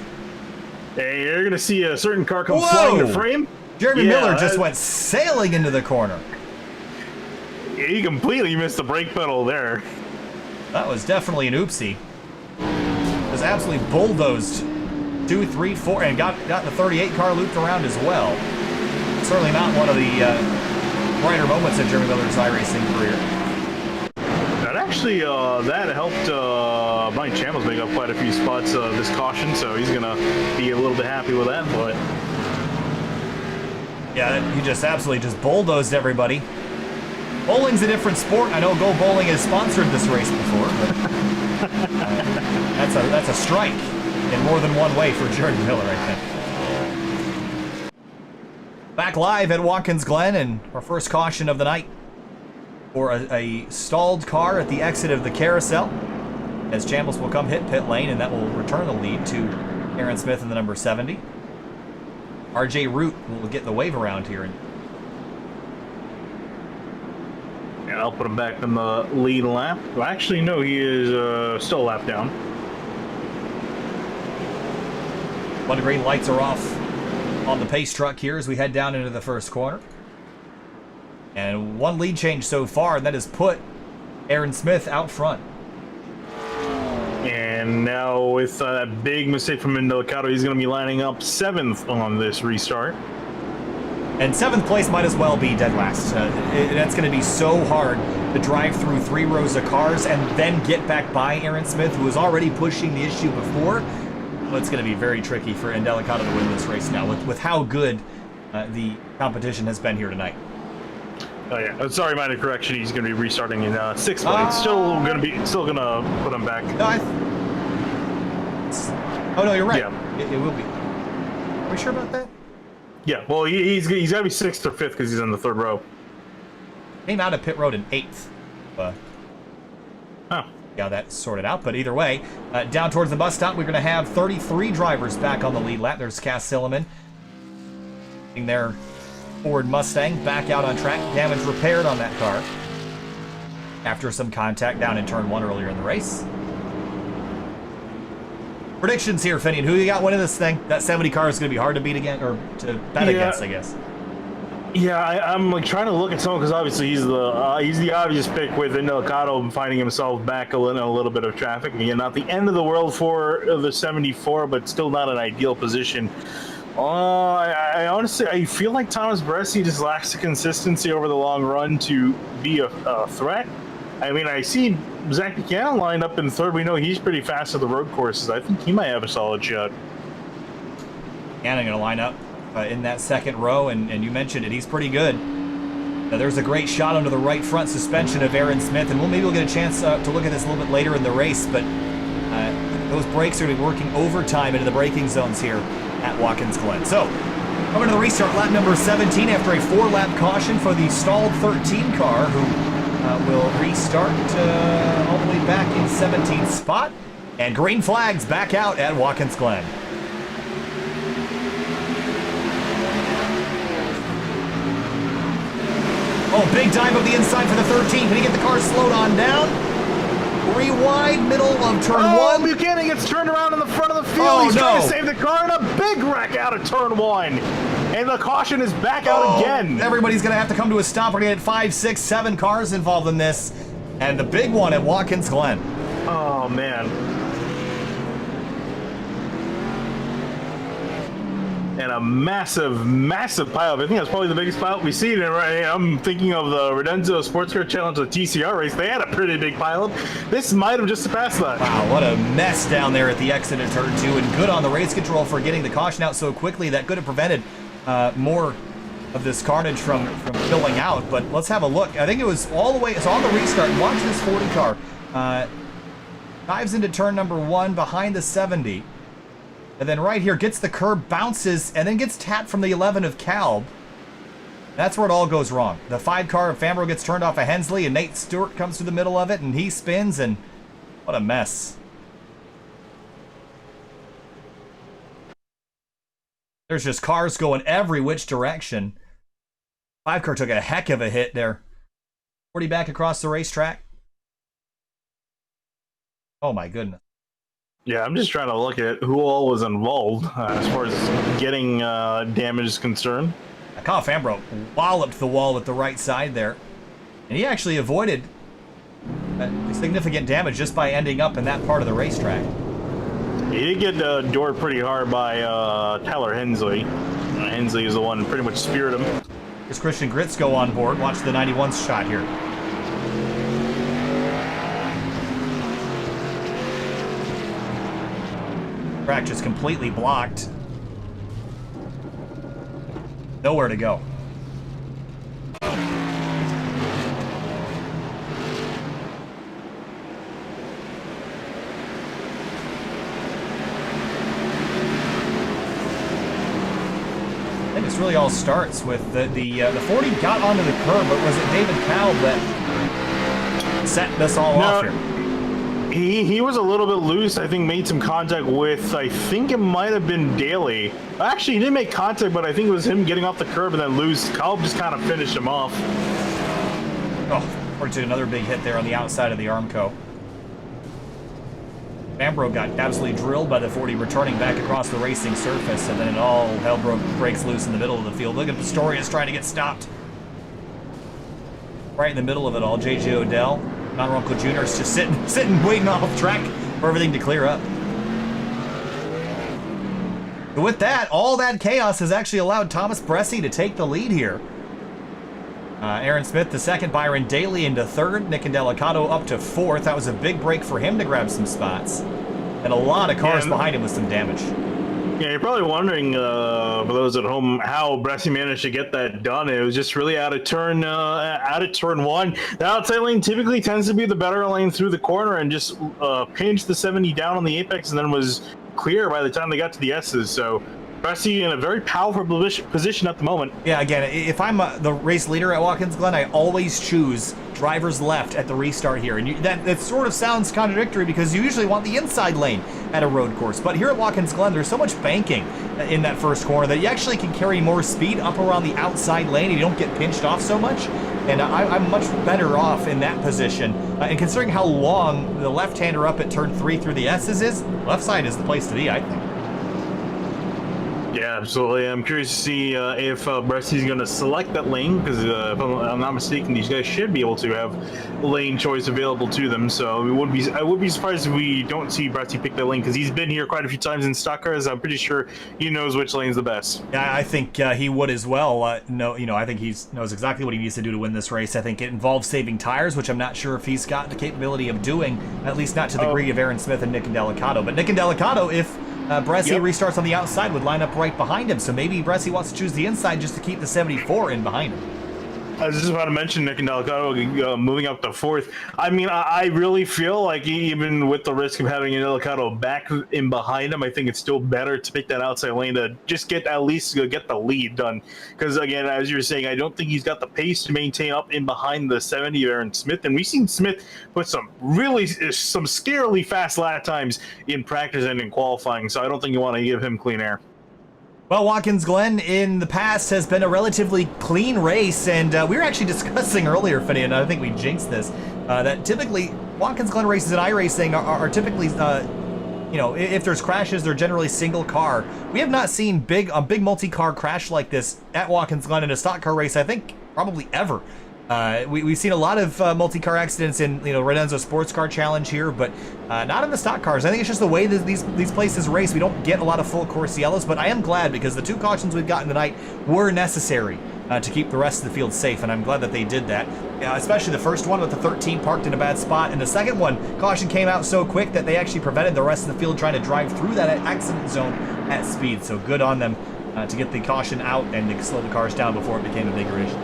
Hey, you're going to see a certain car come flying to frame. Jeremy Miller just went sailing into the corner. Yeah, he completely missed the brake pedal there. That was definitely an oopsie. Was absolutely bulldozed 2, 3, 4, and got the 38 car looped around as well. Certainly not one of the brighter moments of Jeremy Miller's iRacing career. That actually, that helped Brian Chambliss make up quite a few spots this caution, so he's going to be a little bit happy with that. But yeah, he just absolutely just bulldozed everybody. Bowling's a different sport. I know Go Bowling has sponsored this race before, but that's a strike in more than one way for Jeremy Miller, I think. Back live at Watkins Glen, and our first caution of the night for a stalled car at the exit of the carousel, as Chambliss will come hit pit lane, and that will return the lead to Aaron Smith in the number 70. RJ Root will get the wave around here. yeah, I'll put him back in the lead lap. Well, actually, no, he is still a lap down. One green lights are off on the pace truck here as we head down into the first corner. And one lead change so far, and that has put Aaron Smith out front. And now with that big mistake from Delicato, he's going to be lining up 7th on this restart. And 7th place might as well be dead last. That's going to be so hard to drive through 3 rows of cars and then get back by Aaron Smith, who was already pushing the issue before. Well, it's going to be very tricky for Indelicado to win this race now with how good the competition has been here tonight. Oh yeah, sorry, minor correction. He's going to be restarting in 6th place. Still going to put him back. No, oh no, you're right. Yeah. It will be. Are we sure about that? Yeah. Well, he's got to be 6th or 5th because he's in the 3rd row. Came out of pit road in 8th. Oh. Yeah, that's sorted out. But either way, down towards the bus stop, we're going to have 33 drivers back on the lead lap. There's Cass Silliman in their Ford Mustang back out on track. Damage repaired on that car after some contact down in turn 1 earlier in the race. Predictions here, Finian. Who you got winning this thing? That 70 car is going to be hard to beat again, or to bet against, I guess. Yeah, I'm like trying to look at someone because obviously he's the obvious pick with Indelicado finding himself back in a little bit of traffic. Again, not the end of the world for the 74, but still not an ideal position. I honestly, I feel like Thomas Bresci just lacks the consistency over the long run to be a threat. I mean, I see Zach Buchanan lined up in 3rd. We know he's pretty fast at the road courses. I think he might have a solid shot. Buchanan going to line up in that 2nd row, and you mentioned it. He's pretty good. Now, there's a great shot under the right front suspension of Aaron Smith, and maybe we'll get a chance to look at this a little bit later in the race, but those brakes are going to be working overtime into the braking zones here at Watkins Glen. So, coming to the restart, lap number 17 after a 4-lap caution for the stalled 13 car, who will restart all the way back in 17th spot. And green flags back out at Watkins Glen. Oh, big dive up the inside for the 13. Can he get the car slowed on down? Rewind, middle of turn 1. Buchanan gets turned around in the front of the field. Oh, He's no. trying to save the car, and a big wreck out of turn 1. And the caution is back out again. Everybody's going to have to come to a stop. We're going to get 5, 6, 7 cars involved in this. And the big one at Watkins Glen. Oh, man. And a massive, massive pileup. I think that's probably the biggest pileup we've seen. Right? I'm thinking of the Redenzo Sports Car Challenge, the TCR race. They had a pretty big pileup. This might have just surpassed that. Wow, what a mess down there at the exit of turn 2. And good on the race control for getting the caution out so quickly. That could have prevented more of this carnage from filling out. But let's have a look. I think it was all the way. It's on the restart. Watch this 40 car. Dives into turn number 1 behind the 70. And then right here, gets the curb, bounces, and then gets tapped from the 11 of Calb. That's where it all goes wrong. The 5 car of Fambro gets turned off of Hensley, and Nate Stewart comes to the middle of it, and he spins, and what a mess. There's just cars going every which direction. 5 car took a heck of a hit there. 40 back across the racetrack. Oh my goodness. Yeah, I'm just trying to look at who all was involved as far as getting damage is concerned. Kyle Fambro walloped the wall with the right side there. And he actually avoided significant damage just by ending up in that part of the racetrack. He did get doored pretty hard by Tyler Hensley. Hensley is the one who pretty much speared him. Here's Christian Gritsko on board. Watch the 91's shot here. Track just completely blocked. Nowhere to go. I think this really all starts with the 40 got onto the curb, but was it David Powell that set this all off here? He was a little bit loose. I think made some contact with, I think it might have been Daly. Actually, he didn't make contact, but I think it was him getting off the curb and then loose. Kalb just kind of finished him off. Oh, according to another big hit there on the outside of the Armco. Fambro got absolutely drilled by the 40 returning back across the racing surface, and then it all hell breaks loose in the middle of the field. Look at Pistorius trying to get stopped. Right in the middle of it all, J.J. Odell. Don Ronco Jr. is just sitting, waiting off track for everything to clear up. With that, all that chaos has actually allowed Thomas Bressi to take the lead here. Aaron Smith to second, Byron Daly into third, Nick Indelicato up to fourth. That was a big break for him to grab some spots. And a lot of cars behind him with some damage. Yeah, you're probably wondering, for those at home, how Bressi managed to get that done. It was just really out of turn one. The outside lane typically tends to be the better lane through the corner, and just pinched the 70 down on the apex, and then was clear by the time they got to the S's. So Bressi in a very powerful position at the moment. Yeah, again, if I'm the race leader at Watkins Glen, I always choose driver's left at the restart here. And that sort of sounds contradictory because you usually want the inside lane at a road course. But here at Watkins Glen, there's so much banking in that first corner that you actually can carry more speed up around the outside lane and you don't get pinched off so much. And I'm much better off in that position. And considering how long the left-hander up at turn 3 through the S's is, left side is the place to be, I think. Yeah, absolutely. I'm curious to see if Bressi's going to select that lane, because if I'm not mistaken, these guys should be able to have lane choice available to them. So I would be surprised if we don't see Bressi pick that lane, because he's been here quite a few times in stock cars. I'm pretty sure he knows which lane's the best. Yeah, I think he would as well. I think he knows exactly what he needs to do to win this race. I think it involves saving tires, which I'm not sure if he's got the capability of doing, at least not to the degree of Aaron Smith and Nick Indelicato. But Nick Indelicato, if Bressi restarts on the outside, would line up right behind him. So maybe Bressi wants to choose the inside just to keep the 74 in behind him. I was just about to mention Nick Indelicato moving up to fourth. I mean, I really feel like even with the risk of having Indelicato back in behind him, I think it's still better to pick that outside lane to just at least get the lead done. Because again, as you were saying, I don't think he's got the pace to maintain up in behind the 70 of Aaron Smith. And we've seen Smith put some scarily fast lap times in practice and in qualifying. So I don't think you want to give him clean air. Well, Watkins Glen in the past has been a relatively clean race, and we were actually discussing earlier, Finney, and I think we jinxed this, that typically Watkins Glen races in iRacing are typically, if there's crashes, they're generally single car. We have not seen a big multi-car crash like this at Watkins Glen in a stock car race, I think, probably ever. We've seen a lot of multi-car accidents in Redenzo Sports Car Challenge here, but not in the stock cars. I think it's just the way that these places race. We don't get a lot of full course yellows, but I am glad because the 2 cautions we've gotten tonight were necessary to keep the rest of the field safe, and I'm glad that they did that. Especially the first one with the 13 parked in a bad spot, and the second one, caution came out so quick that they actually prevented the rest of the field trying to drive through that accident zone at speed. So good on them to get the caution out and to slow the cars down before it became a bigger issue.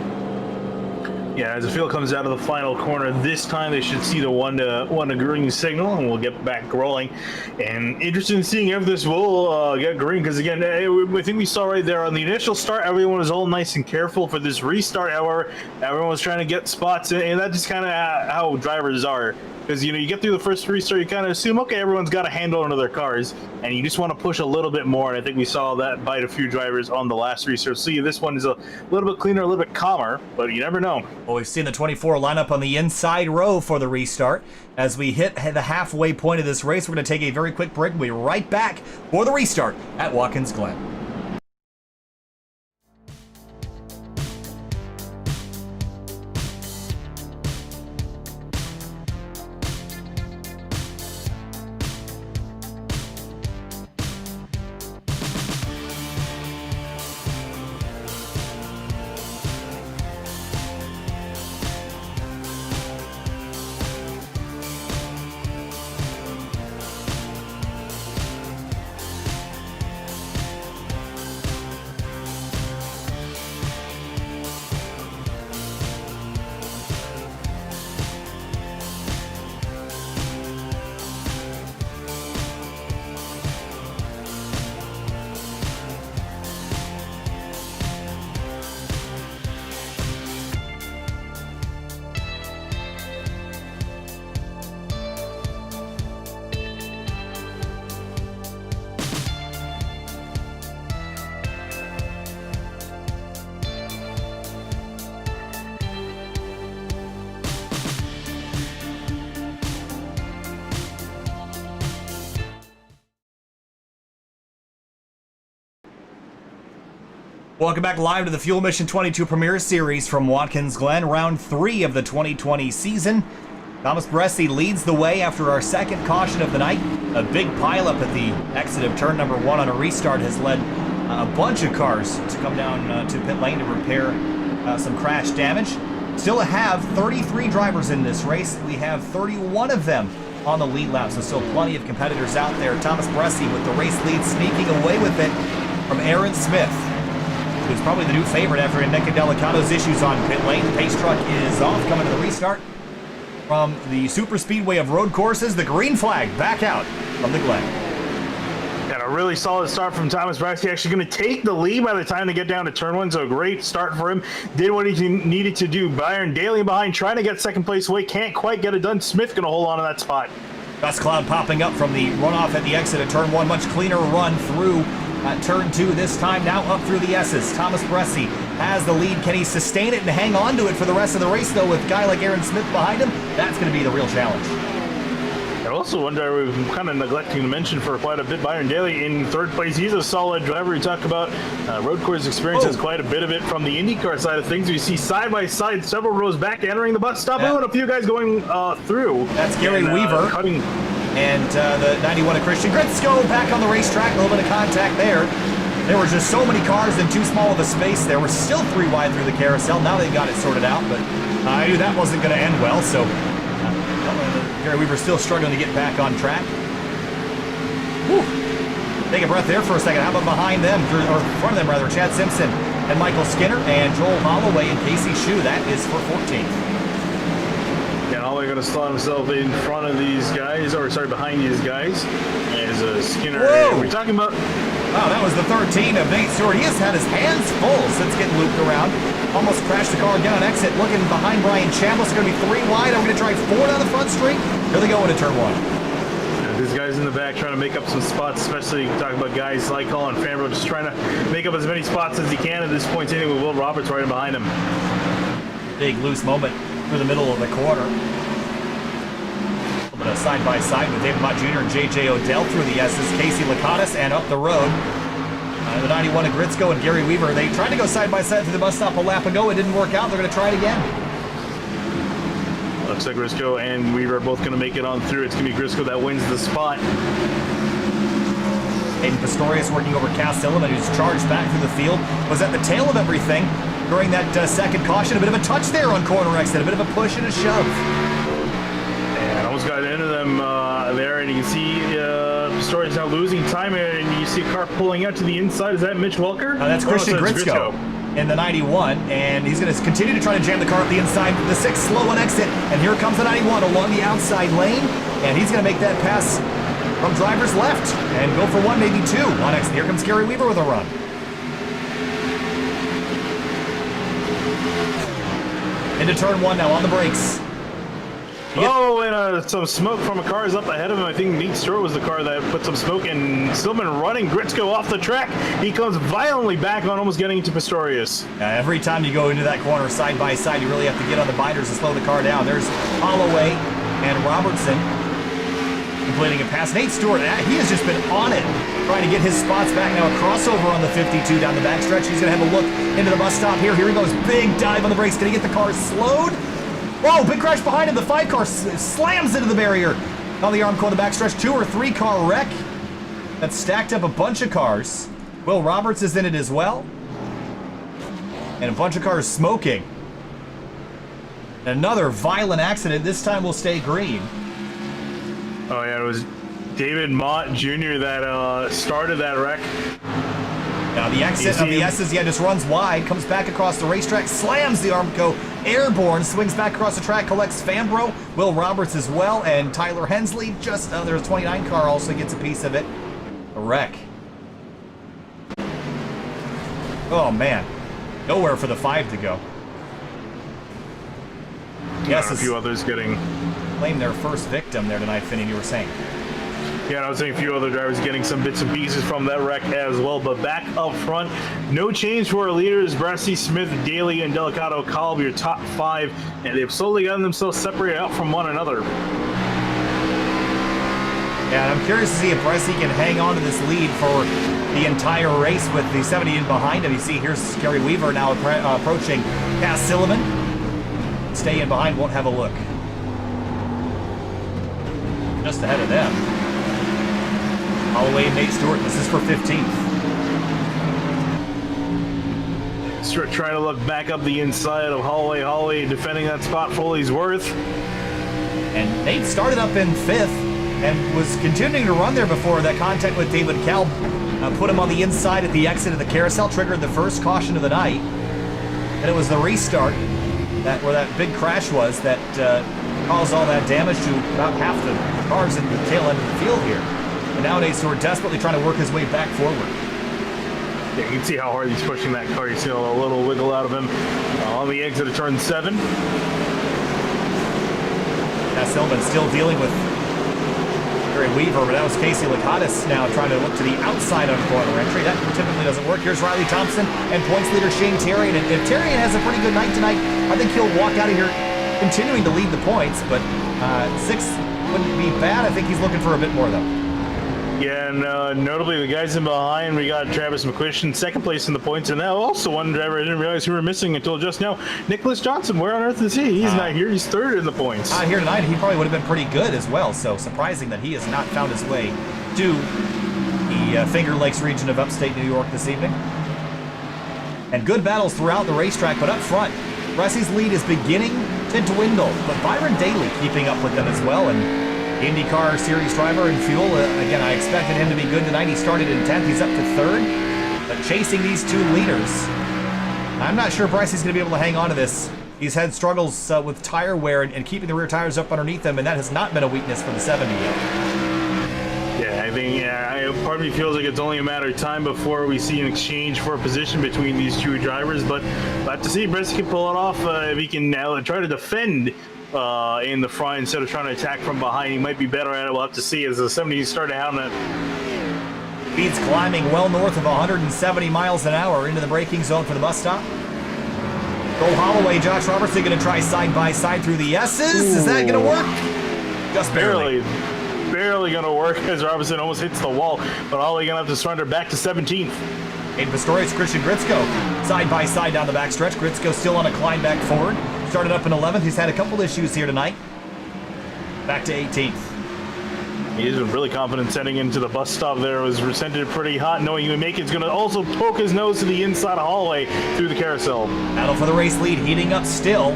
Yeah, as the field comes out of the final corner, this time they should see the one to green signal, and we'll get back rolling. And interested in seeing if this will get green, because again, I think we saw right there on the initial start, everyone was all nice and careful. For this restart, however, everyone was trying to get spots, and that's just kind of how drivers are. Because you get through the first restart, you kind of assume, okay, everyone's got a handle on their cars, and you just want to push a little bit more. And I think we saw that bite a few drivers on the last restart. See, this one is a little bit cleaner, a little bit calmer, but you never know. Well, we've seen the 24 line up on the inside row for the restart. As we hit the halfway point of this race, we're going to take a very quick break. We'll be right back for the restart at Watkins Glen. Welcome back live to the Fuel Mission 22 Premier Series from Watkins Glen, round 3 of the 2020 season. Thomas Bresci leads the way after our second caution of the night. A big pileup at the exit of turn number 1 on a restart has led a bunch of cars to come down to pit lane to repair some crash damage. Still have 33 drivers in this race. We have 31 of them on the lead lap, so still plenty of competitors out there. Thomas Bresci with the race lead, sneaking away with it from Aaron Smith, who's probably the new favorite after Nick Delicato's issues on pit lane. The pace truck is off, coming to the restart. From the super speedway of road courses, the green flag back out from the Glen. And a really solid start from Thomas Bresci, actually going to take the lead by the time they get down to turn 1, so a great start for him. Did what he needed to do. Byron Daly behind, trying to get second place away, can't quite get it done. Smith going to hold on to that spot. Dust cloud popping up from the runoff at the exit of turn 1. Much cleaner run through turn 2 this time, now up through the S's. Thomas Bresci has the lead. Can he sustain it and hang on to it for the rest of the race, though, with a guy like Aaron Smith behind him? That's going to be the real challenge. I also wonder, we've kind of neglecting to mention for quite a bit, Byron Daly in third place. He's a solid driver. We talk about road course experience, has quite a bit of it from the IndyCar side of things. We see side by side, several rows back, entering the bus stop. And a few guys going through. That's Gary Weaver. Cutting. And the 91 of Christian Grisco back on the racetrack. A little bit of contact there. There were just so many cars in too small of a space. There were still 3 wide through the carousel. Now they got it sorted out, but I knew that wasn't going to end well, so Gary Weaver still struggling to get back on track. Whew. Take a breath there for a second. How about behind them, or in front of them rather, Chad Simpson and Michael Skinner and Joel Holloway and Casey Shue. That is for 14th. Yeah, Holloway going to slot himself in front of these guys, or sorry, behind these guys. As Skinner, we're talking about. Wow, that was the 13 of Nate Stewart. He has had his hands full since getting looped around. Almost crashed the car again on exit. Looking behind Brian Chambliss. Going to be 3 wide. I'm going to drive 4 down the front straight. Here they go into turn 1. Yeah, these guys in the back trying to make up some spots, especially talking about guys like Colin Fanbro, just trying to make up as many spots as he can at this point. Anyway, Will Roberts right behind him. Big loose moment through the middle of the corner. A little bit of side by side with David Mott Jr. and J.J. Odell through the S's. Casey Lakatos and up the road. The 91 of Grisco and Gary Weaver. They tried to go side by side through the bus stop a lap ago. It didn't work out. They're going to try it again. Looks like Grisco and Weaver are both going to make it on through. It's going to be Grisco that wins the spot. Aiden Pistorius working over Cass Silliman, who's charged back through the field. Was at the tail of everything during that second caution. A bit of a touch there on corner exit. A bit of a push and a shove. And almost got into them there, and you can see Pistorius now losing time, and you see a car pulling out to the inside. Is that Mitch Welker? That's Christian Grisco in the 91, and he's going to continue to try to jam the car up the inside. The 6 slow on exit, and here comes the 91 along the outside lane, and he's going to make that pass from driver's left and go for 1, maybe 2 on exit. Here comes Gary Weaver with a run. Into turn 1 now on the brakes. And some smoke from a car is up ahead of him. I think Nate Stewart was the car that put some smoke, and Stillman running Grisco off the track. He comes violently back on, almost getting into Pistorius. Every time you go into that corner side by side, you really have to get on the binders and slow the car down. There's Holloway and Robertson completing a pass. Nate Stewart, he has just been on it, trying to get his spots back. Now a crossover on the 52 down the backstretch. He's going to have a look into the bus stop here. Here he goes, big dive on the brakes. Going to get the car slowed. Whoa, big crash behind him. The 5 car slams into the barrier on the Armco on the backstretch. 2 or 3 car wreck that stacked up a bunch of cars. Will Roberts is in it as well. And a bunch of cars smoking. Another violent accident. This time will stay green. Oh, yeah, it was David Mott Jr. that started that wreck. Now the exit of the S's, just runs wide, comes back across the racetrack, slams the Armco airborne, swings back across the track, collects Fanbro, Will Roberts as well, and Tyler Hensley, just there's a 29 car also gets a piece of it. A wreck. Oh man, nowhere for the 5 to go. Yes, a few others getting claim their first victim there tonight, Finney, you were saying. Yeah, I was saying a few other drivers getting some bits and pieces from that wreck as well. But back up front, no change for our leaders. Bresci, Smith, Daly, and Delicato call your top 5, and they've slowly gotten themselves separated out from one another. Yeah, and I'm curious to see if Bresci can hang on to this lead for the entire race with the 70 in behind him. You see, here's Gary Weaver now approaching Cass Silliman. Stay in behind, won't have a look. just ahead of them. Holloway and Nate Stewart, this is for 15th. Stewart trying to look back up the inside of Holloway. Holloway defending that spot for all he's worth. And Nate started up in 5th and was continuing to run there before that contact with David Kelb put him on the inside at the exit of the carousel, triggered the first caution of the night. And it was the restart where that big crash was that caused all that damage to about half the cars in the tail end of the field here. And now Nate Stewart desperately trying to work his way back forward. Yeah, you can see how hard he's pushing that car. You see a little wiggle out of him on the exit of turn 7. Silman still dealing with Gary Weaver, but that was Casey Lakatos now trying to look to the outside on corner entry. That typically doesn't work. Here's Riley Thompson and points leader Shane Terrian. And if Terrian has a pretty good night tonight, I think he'll walk out of here continuing to lead the points, but 6 wouldn't be bad. I think he's looking for a bit more, though. Yeah, and notably the guys in behind, we got Travis McQuistion, second place in the points, and now also one driver I didn't realize who were missing until just now. Nicholas Johnson, where on earth is he? He's not here. He's 3rd in the points. Not here tonight. He probably would have been pretty good as well, so surprising that he has not found his way to the Finger Lakes region of upstate New York this evening. And good battles throughout the racetrack, but up front, Bressy's lead is beginning to dwindle, but Byron Daly keeping up with them as well, and IndyCar Series driver and fuel. Again, I expected him to be good tonight. He started in 10th. He's up to 3rd. But chasing these 2 leaders, I'm not sure Bryce's going to be able to hang on to this. He's had struggles with tire wear and keeping the rear tires up underneath them, and that has not been a weakness for the 70 yet. Yeah, I think part of me feels like it's only a matter of time before we see an exchange for a position between these 2 drivers, but we'll have to see if Bressie can pull it off. If he can try to defend in the front instead of trying to attack from behind. He might be better at it. We'll have to see as the 70s start to have that. Speeds climbing well north of 170 miles an hour into the braking zone for the bus stop. Cole Holloway, Josh Robertson going to try side by side through the S's. Is that going to work? Just barely. Barely going to work as Robertson almost hits the wall, but Holloway going to have to surrender back to 17th. Aiden Pistorius, Christian Grisco, side by side down the backstretch. Grisco still on a climb back forward. Started up in 11th. He's had a couple issues here tonight. Back to 18th. He's been really confident setting into the bus stop there. Was presented pretty hot, knowing he would make it. He's going to also poke his nose to the inside of Holloway through the carousel. Battle for the race lead heating up still,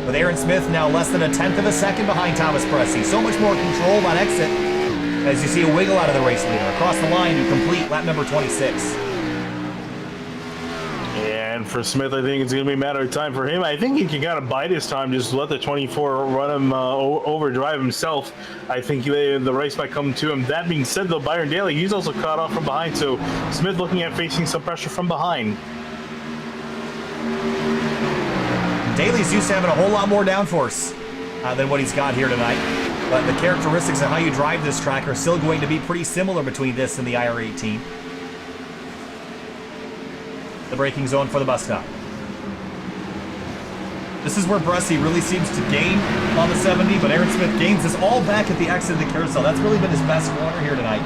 with Aaron Smith now less than 1/10 of a second behind Thomas Bressie. So much more control on exit as you see a wiggle out of the race leader across the line to complete lap number 26. And for Smith, I think it's going to be a matter of time for him. I think he can kind of bide his time, just let the 24 run him overdrive himself. I think the race might come to him. That being said, though, Byron Daly, he's also caught off from behind, so Smith looking at facing some pressure from behind. Daly's used to having a whole lot more downforce than what he's got here tonight. But the characteristics of how you drive this track are still going to be pretty similar between this and the IR-18. The braking zone for the bus stop. This is where Bressie really seems to gain on the 70, but Aaron Smith gains this all back at the exit of the carousel. That's really been his best corner here tonight.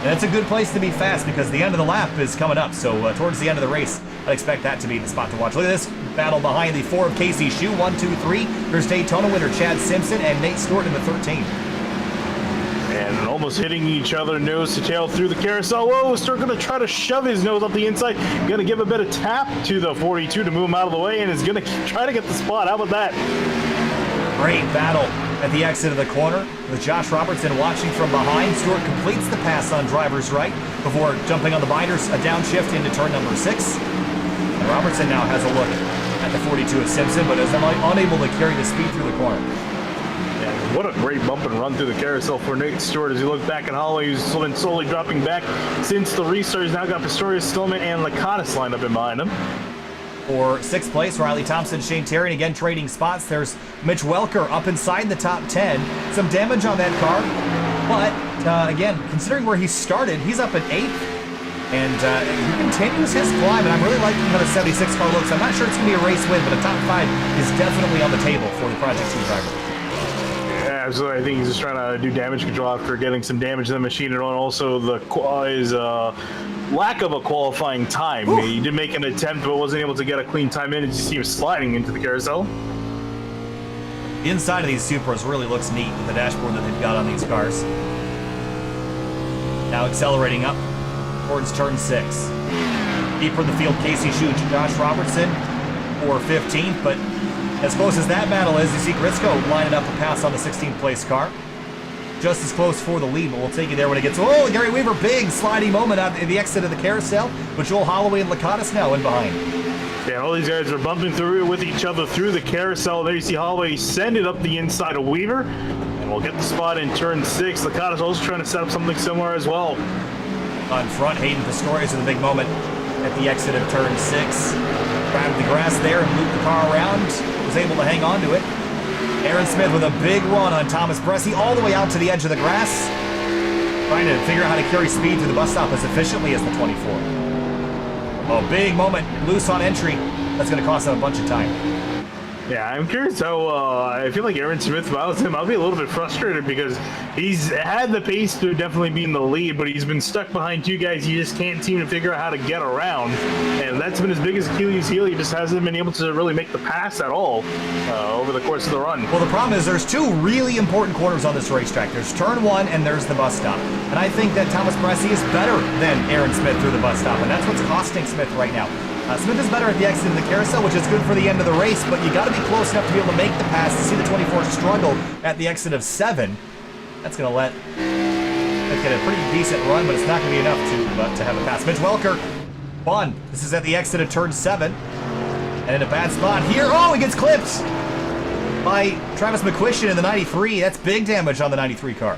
And it's a good place to be fast because the end of the lap is coming up. So towards the end of the race, I'd expect that to be the spot to watch. Look at this battle behind the 4 of Casey Shue. 1, 2, 3. There's Daytona winner Chad Simpson and Nate Stewart in the 13. And almost hitting each other nose to tail through the carousel. Whoa, Stewart going to try to shove his nose up the inside. Going to give a bit of tap to the 42 to move him out of the way, and is going to try to get the spot. How about that? Great battle at the exit of the corner with Josh Robertson watching from behind. Stewart completes the pass on driver's right before jumping on the binders, a downshift into turn number 6. And Robertson now has a look at the 42 of Simpson, but is unable to carry the speed through the corner. Yeah, what a great bump and run through the carousel for Nate Stewart as he looked back at Holloway, who's been slowly dropping back since the restart. He's now got Pistorius, Stillman, and Lakatos lined up in behind him. For 6th place, Riley Thompson, Shane Terrian again trading spots. There's Mitch Welker up inside the top 10. Some damage on that car, but again, considering where he started, he's up at 8th. And he continues his climb, and I'm really liking how the 76 car looks. I'm not sure it's going to be a race win, but a top 5 is definitely on the table for the Project 2 driver. Yeah, absolutely. I think he's just trying to do damage control after getting some damage to the machine, and also his lack of a qualifying time. Ooh. He did make an attempt, but wasn't able to get a clean time in. You see him sliding into the carousel. The inside of these Supras really looks neat with the dashboard that they've got on these cars. Now accelerating up towards turn 6. Deeper in the field, Casey Schuch, Josh Robertson for 15th, but as close as that battle is, you see Grisco lining up a pass on the 16th place car. Just as close for the lead, but we'll take you there when it gets... Oh, Gary Weaver, big sliding moment at the exit of the carousel, with Joel Holloway and Lakatos now in behind. Yeah, all these guys are bumping through with each other through the carousel. There you see Holloway send it up the inside of Weaver, and we'll get the spot in turn 6. Lakatos also trying to set up something similar as well. On front, Hayden Pistorius with a big moment at the exit of turn 6. Grabbed the grass there and looped the car around. Was able to hang on to it. Aaron Smith with a big run on Thomas Bressie all the way out to the edge of the grass. Trying to figure out how to carry speed through the bus stop as efficiently as the 24. Oh, big moment, loose on entry. That's going to cost him a bunch of time. Yeah, I'm curious how, I feel like Aaron Smith, if I was him, I'll be a little bit frustrated because he's had the pace to definitely be in the lead, but he's been stuck behind two guys he just can't seem to figure out how to get around. And that's been his biggest Achilles heel. He just hasn't been able to really make the pass at all over the course of the run. Well, the problem is there's two really important corners on this racetrack. There's turn 1 and there's the bus stop. And I think that Thomas Bressie is better than Aaron Smith through the bus stop, and that's what's costing Smith right now. Smith is better at the exit of the carousel, which is good for the end of the race, but you got to be close enough to be able to make the pass. To see the 24 struggle at the exit of 7, that's going to get a pretty decent run, but it's not going to be enough to have a pass. Mitch Welker, fun. This is at the exit of turn 7, and in a bad spot here. Oh, he gets clipped by Travis McQuistion in the 93. That's big damage on the 93 car.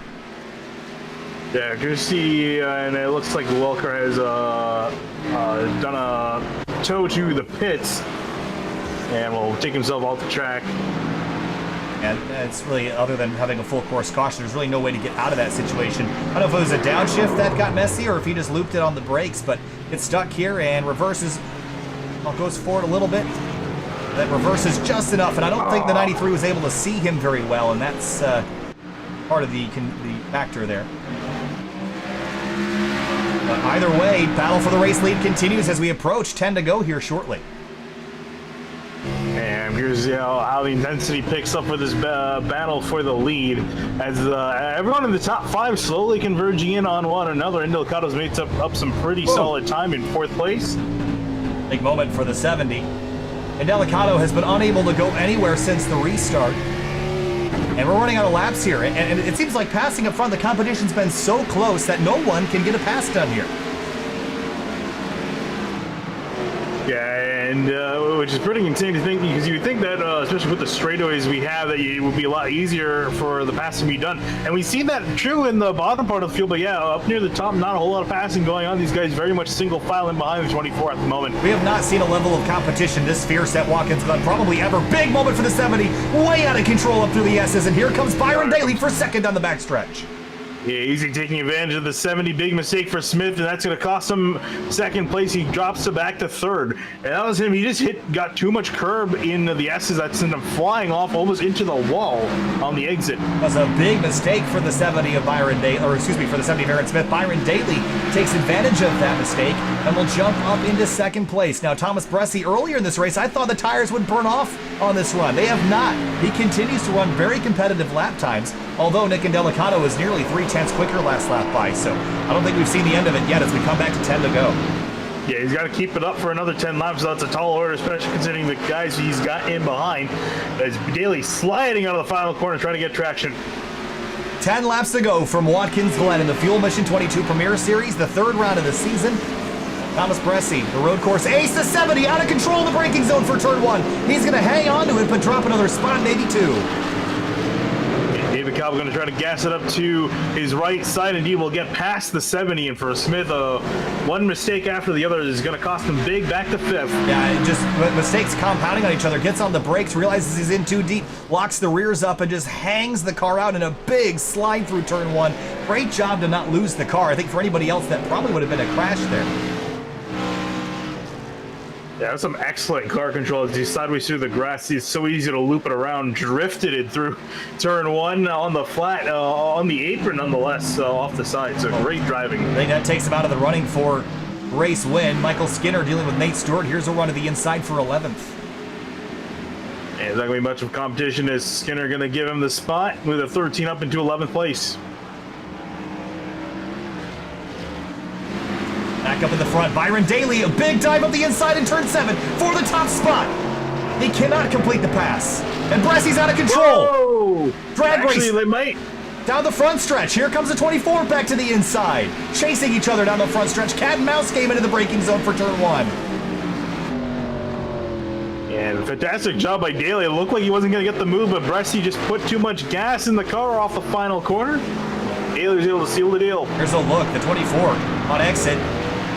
Yeah, good to see, and it looks like Welker has done a tow to the pits, and will take himself off the track. And it's really, other than having a full course caution, there's really no way to get out of that situation. I don't know if it was a downshift that got messy or if he just looped it on the brakes, but it's stuck here and reverses, well, goes forward a little bit. That reverses just enough, and I don't think the 93 was able to see him very well, and that's part of the factor there. But either way, battle for the race lead continues as we approach 10 to go here shortly. And here's how the intensity picks up for this battle for the lead as everyone in the top 5 slowly converging in on one another. And Delcado's made up some pretty solid time in 4th place. Big moment for the 70. And Delicado has been unable to go anywhere since the restart. And we're running out of laps here, and it seems like passing up front, the competition's been so close that no one can get a pass done here. Yeah, and which is pretty insane to think, because you would think that, especially with the straightaways we have, that it would be a lot easier for the passing to be done. And we see that true in the bottom part of the field, but yeah, up near the top, not a whole lot of passing going on. These guys very much single filing behind the 24 at the moment. We have not seen a level of competition this fierce at Watkins Glen probably ever. Big moment for the 70, way out of control up through the S's, and here comes Byron Daly for second on the backstretch. Yeah, easy taking advantage of the 70. Big mistake for Smith, and that's going to cost him 2nd place. He drops it back to 3rd. And that was him. He just got too much curb in the S's. That sent him flying off almost into the wall on the exit. That was a big mistake for the 70 of Byron Daly, or excuse me, for the 70 of Aaron Smith. Byron Daly takes advantage of that mistake and will jump up into 2nd place. Now, Thomas Bressie, earlier in this race, I thought the tires would burn off on this run. They have not. He continues to run very competitive lap times, although Nick Delicado is nearly 3/10 quicker last lap by, so I don't think we've seen the end of it yet as we come back to 10 to go. Yeah, he's got to keep it up for another 10 laps. So that's a tall order, especially considering the guys he's got in behind. As Daly sliding out of the final corner trying to get traction. 10 laps to go from Watkins Glen in the Fuel Mission 22 Premier Series, the 3rd round of the season. Thomas Bressie, the road course ace, the 70, out of control in the braking zone for turn 1. He's going to hang on to it, but drop another spot, maybe 2. David Cobb going to try to gas it up to his right side, and he will get past the 70. And for Smith, one mistake after the other is going to cost him big, back to 5th. Yeah, just mistakes compounding on each other. Gets on the brakes, realizes he's in too deep, locks the rears up, and just hangs the car out in a big slide through turn 1. Great job to not lose the car. I think for anybody else, that probably would have been a crash there. Yeah, that's some excellent car control as he sideways through the grass. It's so easy to loop it around. Drifted it through turn 1 on the flat, on the apron nonetheless, off the side. So great driving. I think that takes him out of the running for race win. Michael Skinner dealing with Nate Stewart. Here's a run to the inside for 11th. And it's not going to be much of competition as Skinner going to give him the spot with a 13 up into 11th place. Back up in the front, Byron Daly, a big dive up the inside in turn 7 for the top spot. He cannot complete the pass. And Bressy's out of control. Whoa! Drag Actually, race. they might. Down the front stretch. Here comes the 24 back to the inside. Chasing each other down the front stretch. Cat and mouse game into the braking zone for turn 1. And fantastic job by Daly. It looked like he wasn't going to get the move, but Bressi just put too much gas in the car off the final corner. Daly was able to seal the deal. Here's a look. The 24 on exit.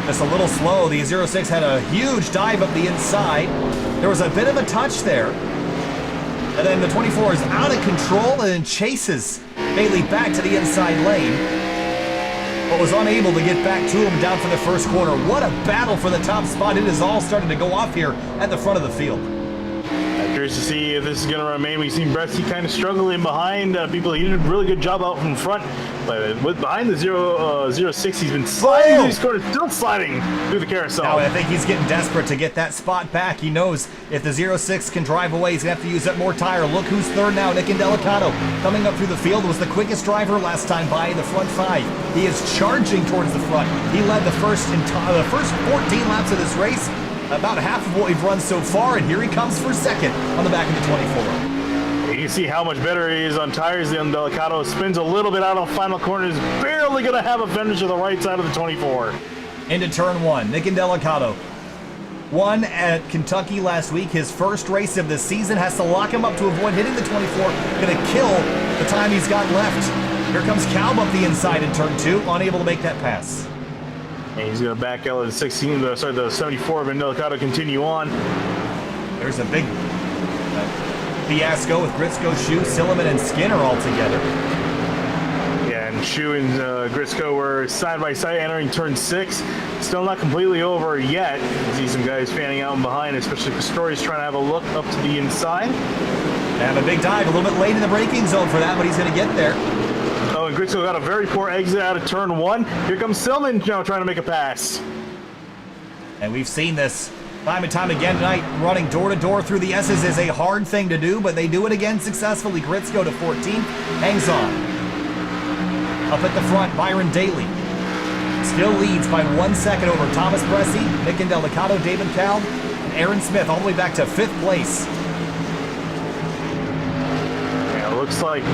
Just a little slow. The 06 had a huge dive up the inside. There was a bit of a touch there. And then the 24 is out of control and then chases Bailey back to the inside lane, but was unable to get back to him down for the first corner. What a battle for the top spot. It is all starting to go off here at the front of the field. Curious to see if this is going to remain. We've seen Bressi kind of struggling behind people. He did a really good job out from front, but with behind the 06, he's been sliding. He's still sliding through the carousel. Now I think he's getting desperate to get that spot back. He knows if the 06 can drive away, he's going to have to use up more tire. Look who's third now. Nick Indelicato coming up through the field, was the quickest driver last time by the front 5. He is charging towards the front. He led the first 14 laps of this race. About half of what we've run so far, and here he comes for second on the back of the 24. You can see how much better he is on tires than Delicato. Spins a little bit out on final corner, is barely going to have a finish to the right side of the 24. Into turn 1, Nick Indelicato. Won at Kentucky last week, his first race of the season, has to lock him up to avoid hitting the 24. Going to kill the time he's got left. Here comes Calb up the inside in turn 2, unable to make that pass. And he's going to back out of the 74 of Indelicato, continue on. There's a big fiasco with Grisco, Shu, Silliman, and Skinner all together. Yeah, and Shu and Grisco were side by side entering turn 6. Still not completely over yet. You can see some guys fanning out in behind, especially Pistorius trying to have a look up to the inside. Have a big dive, a little bit late in the braking zone for that, but he's going to get there. Oh, and Grisco got a very poor exit out of turn 1. Here comes Silman now trying to make a pass. And we've seen this time and time again tonight. Running door to door through the S's is a hard thing to do, but they do it again successfully. Grisco to 14th, hangs on. Up at the front, Byron Daly still leads by 1 second over Thomas Bressi, Nick Indelicato, David Calb, and Aaron Smith all the way back to 5th place. Looks like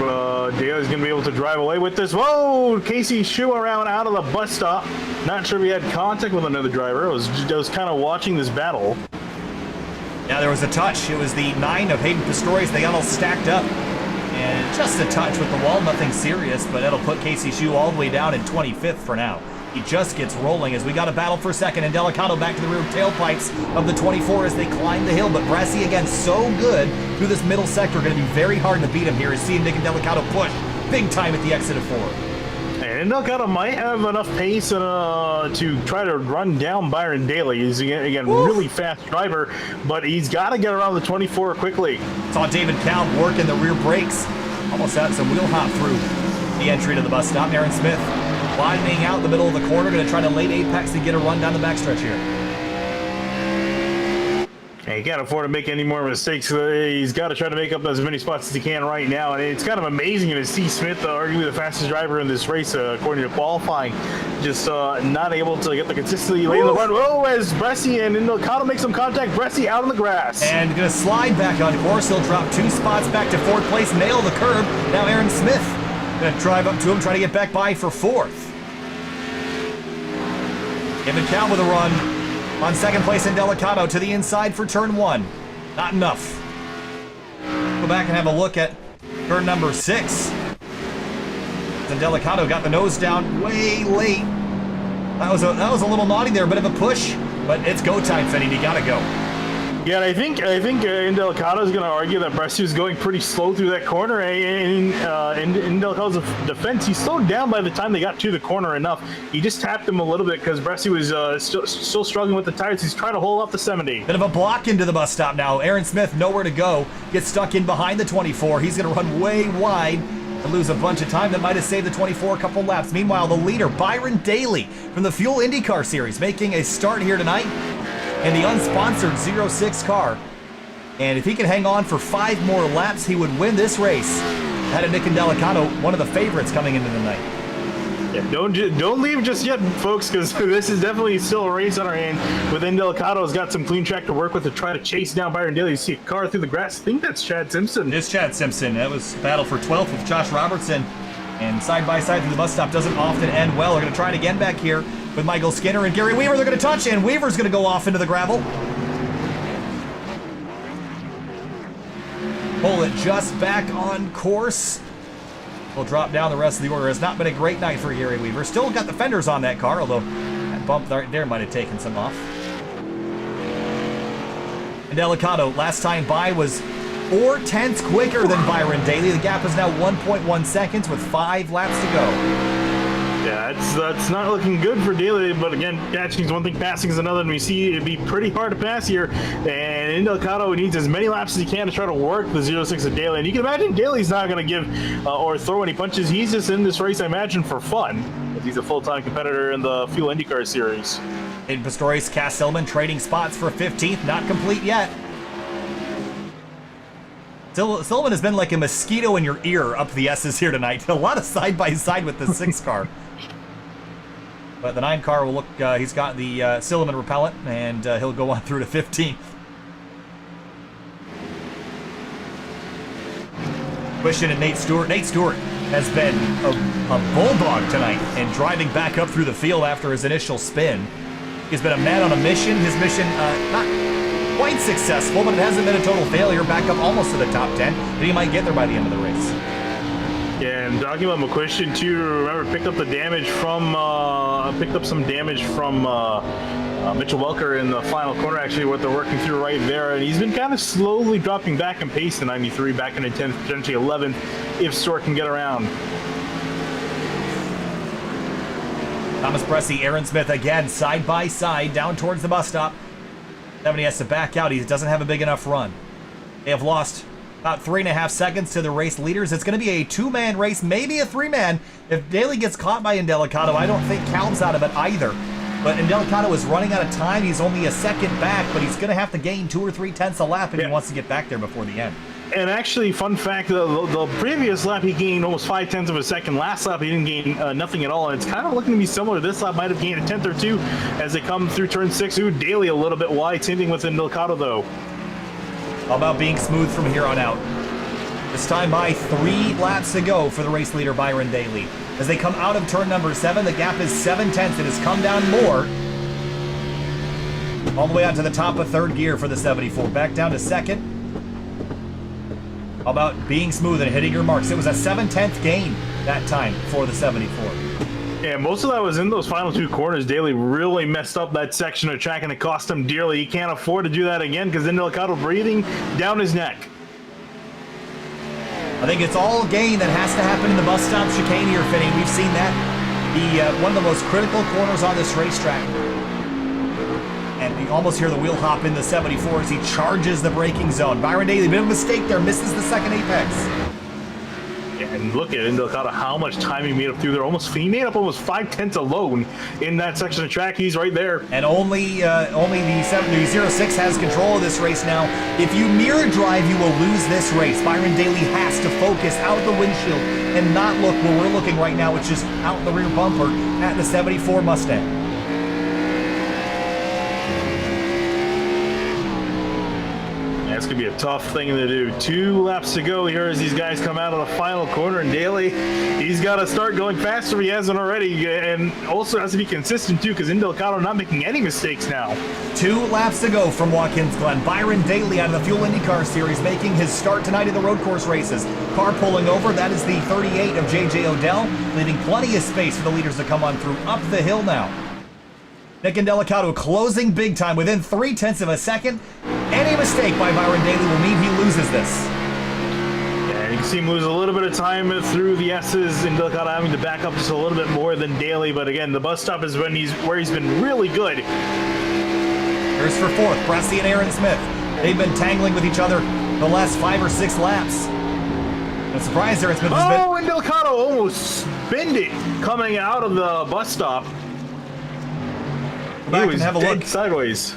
Daly's going to be able to drive away with this. Whoa! Casey Shu around out of the bus stop. Not sure if he had contact with another driver. I was kind of watching this battle. Yeah, there was a touch. It was the 9 of Hayden Pistorius. They got all stacked up. And just a touch with the wall, nothing serious, but that'll put Casey Shu all the way down in 25th for now. He just gets rolling as we got a battle for second, and Delicato back to the rear tailpipes of the 24 as they climb the hill. But Bressi, again, so good through this middle sector. Going to be very hard to beat him here as seeing Nick Delicato push big time at the exit of 4. And Delicato might have enough pace to try to run down Byron Daly. He's, again, really fast driver, but he's got to get around the 24 quickly. Saw David Calb working the rear brakes. Almost had some wheel hop through the entry to the bus stop. Aaron Smith widening out the middle of the corner, going to try to late apex to get a run down the backstretch here. He can't afford to make any more mistakes. He's got to try to make up as many spots as he can right now. And it's kind of amazing to see Smith, arguably the fastest driver in this race, according to qualifying, just not able to get the consistency late in the run. Oh, as Bressi and Indelicato make some contact, Bressi out on the grass. And going to slide back on course. He'll drop 2 spots back to 4th place, nail the curb. Now Aaron Smith going to drive up to him, try to get back by for 4th. David Calb with a run on 2nd place in Delicato to the inside for turn 1. Not enough. Go back and have a look at turn number 6. And Delicato got the nose down way late. That was a little naughty there, a bit of a push, but it's go time, Fenny. You gotta go. Yeah, I think Indelicato is going to argue that Bressi was going pretty slow through that corner. And in Delicato's defense, he slowed down by the time they got to the corner enough. He just tapped him a little bit because Bressi was still struggling with the tires. He's trying to hold off the 70. Bit of a block into the bus stop now. Aaron Smith nowhere to go. Gets stuck in behind the 24. He's going to run way wide and lose a bunch of time that might have saved the 24 a couple laps. Meanwhile, the leader, Byron Daly from the Fuel IndyCar Series, making a start here tonight in the unsponsored 06 car. And if he can hang on for 5 more laps, he would win this race. Ahead of Nick Indelicato, one of the favorites coming into the night. Yeah, don't leave just yet, folks, because this is definitely still a race on our hand. With Indelicato's got some clean track to work with to try to chase down Byron Daly. You see a car through the grass. I think that's Chad Simpson. It is Chad Simpson. That was battle for 12th with Josh Robertson. And side by side through the bus stop doesn't often end well. We're going to try it again back here with Michael Skinner and Gary Weaver. They're going to touch, and Weaver's going to go off into the gravel. Pull it just back on course. We'll drop down the rest of the order. It's not been a great night for Gary Weaver. Still got the fenders on that car, although that bump right there might have taken some off. And Indelicato, last time by, was 4/10 quicker than Byron Daly. The gap is now 1.1 seconds with 5 laps to go. Yeah, that's not looking good for Daly, but again, catching is one thing, passing is another, and we see it'd be pretty hard to pass here. And Indelicato needs as many laps as he can to try to work the 06 of Daly. And you can imagine Daly's not going to give or throw any punches. He's just in this race, I imagine, for fun, as he's a full-time competitor in the Fuel IndyCar Series. In Pistorius, Cass Silliman trading spots for 15th, not complete yet. Silliman has been like a mosquito in your ear up the S's here tonight. A lot of side-by-side with the 6 car. But the 9 car will look, he's got the Silliman repellent, and he'll go on through to 15th. Question and Nate Stewart. Nate Stewart has been a bulldog tonight and driving back up through the field after his initial spin. He's been a man on a mission. His mission, not quite successful, but it hasn't been a total failure. Back up almost to the top 10, but he might get there by the end of the race. Yeah, and talking about McQuistion too, remember picked up some damage from Mitchell Welker in the final corner, actually, what they're working through right there, and he's been kind of slowly dropping back in pace to 93, back into 10th, potentially 11th, if Stewart can get around. Thomas Pressey, Aaron Smith again, side by side, down towards the bus stop. 70 has to back out. He doesn't have a big enough run. They have lost about 3.5 seconds to the race leaders. It's going to be a 2-man race, maybe a 3-man. If Daly gets caught by Indelicato, I don't think Calm's out of it either. But Indelicato is running out of time. He's only a second back, but he's going to have to gain 2 or 3 tenths a lap if he wants to get back there before the end. And actually, fun fact, the previous lap he gained almost 5/10 of a second. Last lap he didn't gain nothing at all, and it's kind of looking to be similar. This lap might have gained a 10th or 2 as they come through turn 6. Ooh, Daly a little bit wide, same thing with Indelicato though. How about being smooth from here on out? This time by 3 laps to go for the race leader, Byron Daly. As they come out of turn number 7, the gap is 7/10. It has come down more. All the way out to the top of 3rd gear for the 74. Back down to 2nd. How about being smooth and hitting your marks? It was a 7/10 gain that time for the 74. Yeah, most of that was in those final 2 corners. Daly really messed up that section of track, and it cost him dearly. He can't afford to do that again because Indelicato breathing down his neck. I think it's all gain that has to happen in the bus stop chicane here, Finney. We've seen that be one of the most critical corners on this racetrack. And you almost hear the wheel hop in the 74 as he charges the braking zone. Byron Daly, bit of a mistake there, misses the second apex. Yeah, and look at Indelicato, how much time he made up through there. He made up almost 5/10 alone in that section of track. He's right there. And only the 06 has control of this race now. If you mirror drive, you will lose this race. Byron Daly has to focus out the windshield and not look where we're looking right now, which is out the rear bumper at the 74 Mustang. It's going to be a tough thing to do. 2 laps to go here as these guys come out of the final corner, and Daly, he's got to start going faster if he hasn't already, and also has to be consistent too, because Indelicato not making any mistakes now. 2 laps to go from Watkins Glen. Byron Daly out of the Fuel IndyCar Series making his start tonight in the road course races. Car pulling over, that is the 38 of J.J. Odell, leaving plenty of space for the leaders to come on through up the hill now. Nick Indelicato closing big time within 3/10 of a second. Any mistake by Byron Daly will mean he loses this. Yeah, you can see him lose a little bit of time through the S's. Indelicato having to back up just a little bit more than Daly, but again, the bus stop is where he's been really good. Here's for 4th, Pressey and Aaron Smith. They've been tangling with each other the last 5 or 6 laps. I'm surprised Aaron Smith has been... Oh, Indelicato almost spinned it coming out of the bus stop. Back and have a look sideways.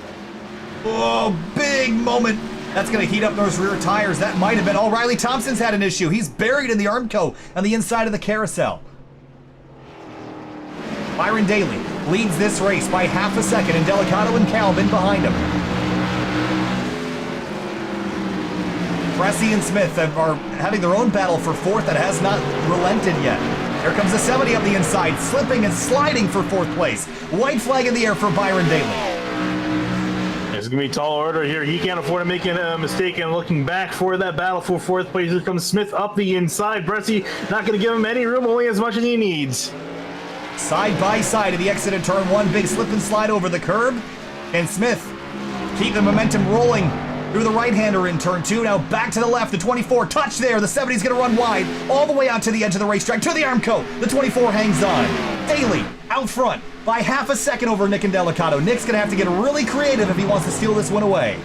Oh, big moment That's going to heat up those rear tires. That might have been... Oh, Riley Thompson's had an issue. He's buried in the Armco on the inside of the carousel. Byron Daly leads this race by half a second, and Delicato and Calvin behind him. Bressy and Smith are having their own battle for fourth that has not relented yet. Here comes the 70 up the inside, slipping and sliding for fourth place. White flag in the air for Byron Daly. It's going to be tall order here. He can't afford to make a mistake, and looking back for that battle for fourth place. Here comes Smith up the inside. Bressy not going to give him any room, only as much as he needs. Side by side at the exit of turn one, big slip and slide over the curb. And Smith keep the momentum rolling through the right-hander in turn two. Now back to the left, the 24, touch there. The 70's going to run wide all the way out to the edge of the racetrack, to the Armco. The 24 hangs on. Daly out front by half a second over Nick and Delicato. Nick's going to have to get really creative if he wants to steal this one away.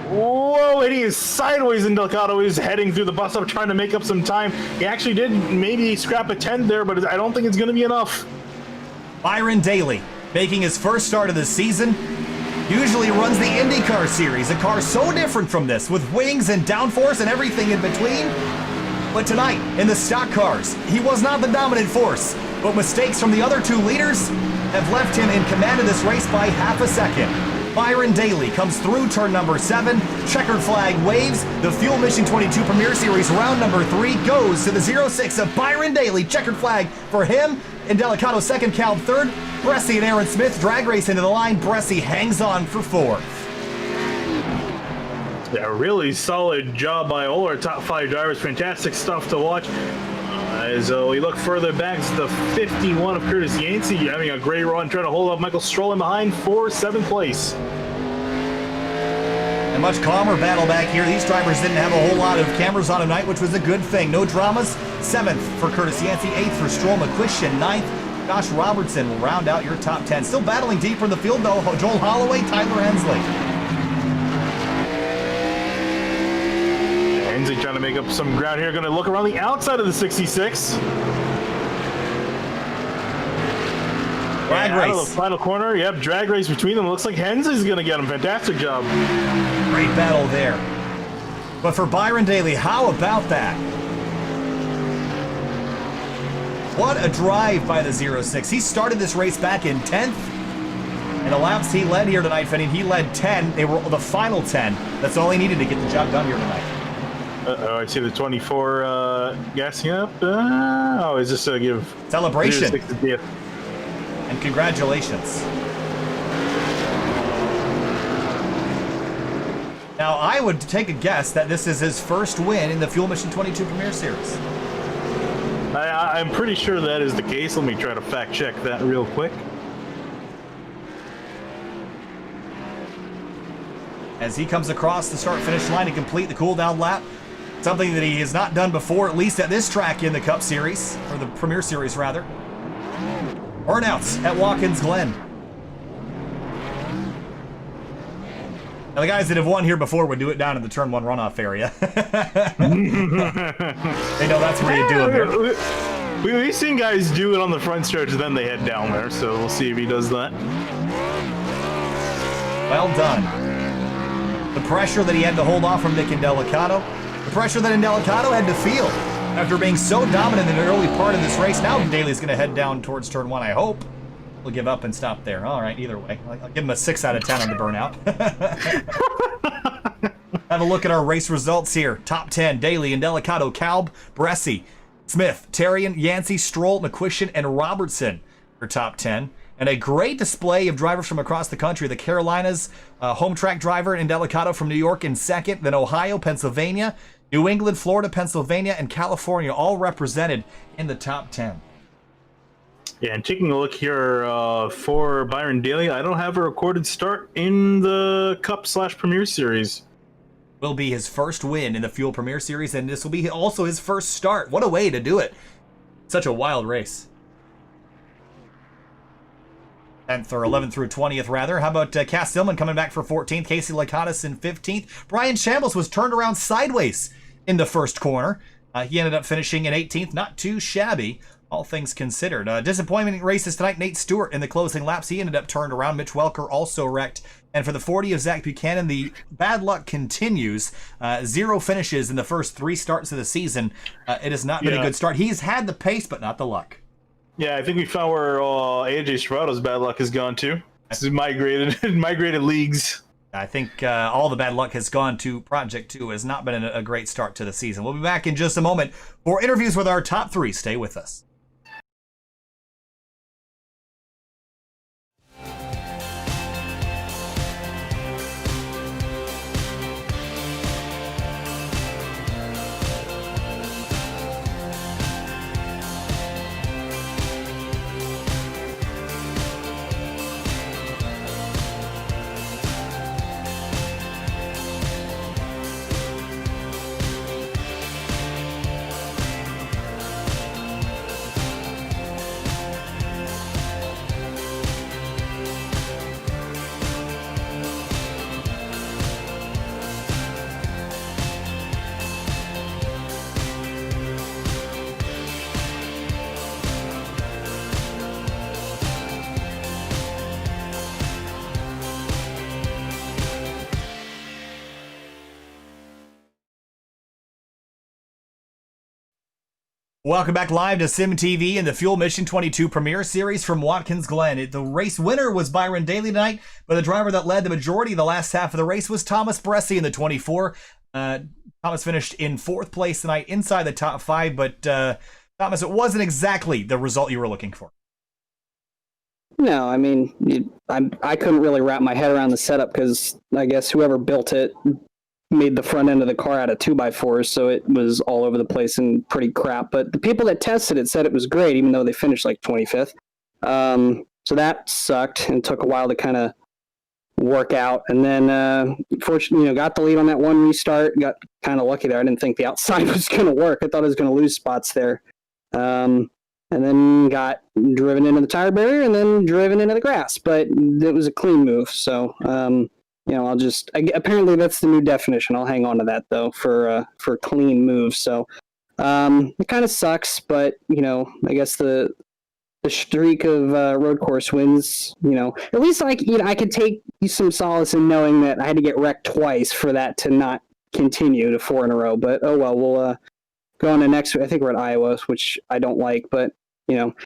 Whoa, and he is sideways, and Delicato is heading through the bus stop trying to make up some time. He actually did maybe scrap a 10 there, but I don't think it's going to be enough. Byron Daly making his first start of the season. Usually runs the IndyCar series, a car so different from this, with wings and downforce and everything in between. But tonight, in the stock cars, he was not the dominant force, but mistakes from the other two leaders have left him in command of this race by half a second. Byron Daly comes through turn number 7, checkered flag waves, the Fuel Mission 22 Premier Series round number 3 goes to the 06 of Byron Daly, checkered flag for him, and Delicato second, Calb third, Bressy and Aaron Smith drag race into the line. Bressy hangs on for fourth. Yeah, really solid job by all our top 5 drivers. Fantastic stuff to watch. As we look further back, it's the 51 of Curtis Yancey having a great run, trying to hold up Michael Stroll in behind for 7th place. A much calmer battle back here. These drivers didn't have a whole lot of cameras on tonight, which was a good thing. No dramas. 7th for Curtis Yancey, 8th for Stroll McQuistion, 9th. Josh Robertson will round out your top 10. Still battling deeper in the field, though. Joel Holloway, Tyler Hensley. Hensley trying to make up some ground here. Going to look around the outside of the 66. Drag race. Out of the final corner. Yep, drag race between them. Looks like Hensley's going to get him. Fantastic job. Great battle there. But for Byron Daly, how about that? What a drive by the 06. He started this race back in 10th. And the laps he led here tonight, Finney, he led 10. They were the final 10. That's all he needed to get the job done here tonight. Uh-oh, I see the 24 gassing up. Oh, is this to give... Celebration. And congratulations. Now, I would take a guess that this is his first win in the Fuel Mission 22 Premier Series. I'm pretty sure that is the case. Let me try to fact check that real quick. As he comes across the start-finish line to complete the cool-down lap, something that he has not done before, at least at this track in the Cup Series, or the Premier Series, rather. Burnouts at Watkins Glen. Now, the guys that have won here before would do it down in the Turn 1 runoff area. They know that's where you do it. We've seen guys do it on the front stretch, then they head down there, so we'll see if he does that. Well done. The pressure that he had to hold off from Nick and Delicato, the pressure that Delicato had to feel after being so dominant in the early part of this race. Now Daly's going to head down towards turn 1, I hope. We'll give up and stop there. All right, either way. I'll give him a 6 out of 10 on the burnout. Have a look at our race results here. Top 10, Daly and Delicato, Calb, Bressy, Smith, Terrian, Yancey, Stroll, McQuistion, and Robertson for top 10. And a great display of drivers from across the country. The Carolinas, home track driver and Delicato from New York in second. Then Ohio, Pennsylvania, New England, Florida, Pennsylvania, and California all represented in the top 10. Yeah, and taking a look here for Byron Daly, I don't have a recorded start in the Cup/Premier Series. Will be his first win in the Fuel Premier Series, and this will be also his first start. What a way to do it. Such a wild race. 10th or 11th through 20th, rather. How about Cass Stillman coming back for 14th, Casey Lakatos in 15th. Brian Shambles was turned around sideways in the first corner. He ended up finishing in 18th, not too shabby. all things considered. Disappointing races tonight. Nate Stewart in the closing laps. He ended up turned around. Mitch Welker also wrecked. And for the 40 of Zach Buchanan, the bad luck continues. 0 finishes in the first 3 starts of the season. It has not been a good start. He's had the pace, but not the luck. Yeah, I think we found where AJ Serrato's bad luck has gone to. This is migrated leagues. I think all the bad luck has gone to Project 2. Has not been a great start to the season. We'll be back in just a moment for interviews with our top 3. Stay with us. Welcome back live to Sim TV and the Fuel Mission 22 Premier Series from Watkins Glen. The race winner was Byron Daly tonight, but the driver that led the majority of the last half of the race was Thomas Bressi in the 24. Thomas finished in 4th place tonight, inside the top 5, but Thomas, it wasn't exactly the result you were looking for. No, I mean, I couldn't really wrap my head around the setup because I guess whoever built it made the front end of the car out of 2x4s, so it was all over the place and pretty crap. But the people that tested it said it was great, even though they finished like 25th. So that sucked and took a while to kind of work out. And then, fortunately, got the lead on that one restart. Got kind of lucky there. I didn't think the outside was going to work. I thought I was going to lose spots there. And then got driven into the tire barrier and then driven into the grass. But it was a clean move, so apparently that's the new definition. I'll hang on to that though for clean moves. So it kind of sucks, but I guess the streak of road course wins. At least I could take some solace in knowing that I had to get wrecked twice for that to not continue to 4 in a row. But oh well, we'll go on to next. I think we're at Iowa, which I don't like, but.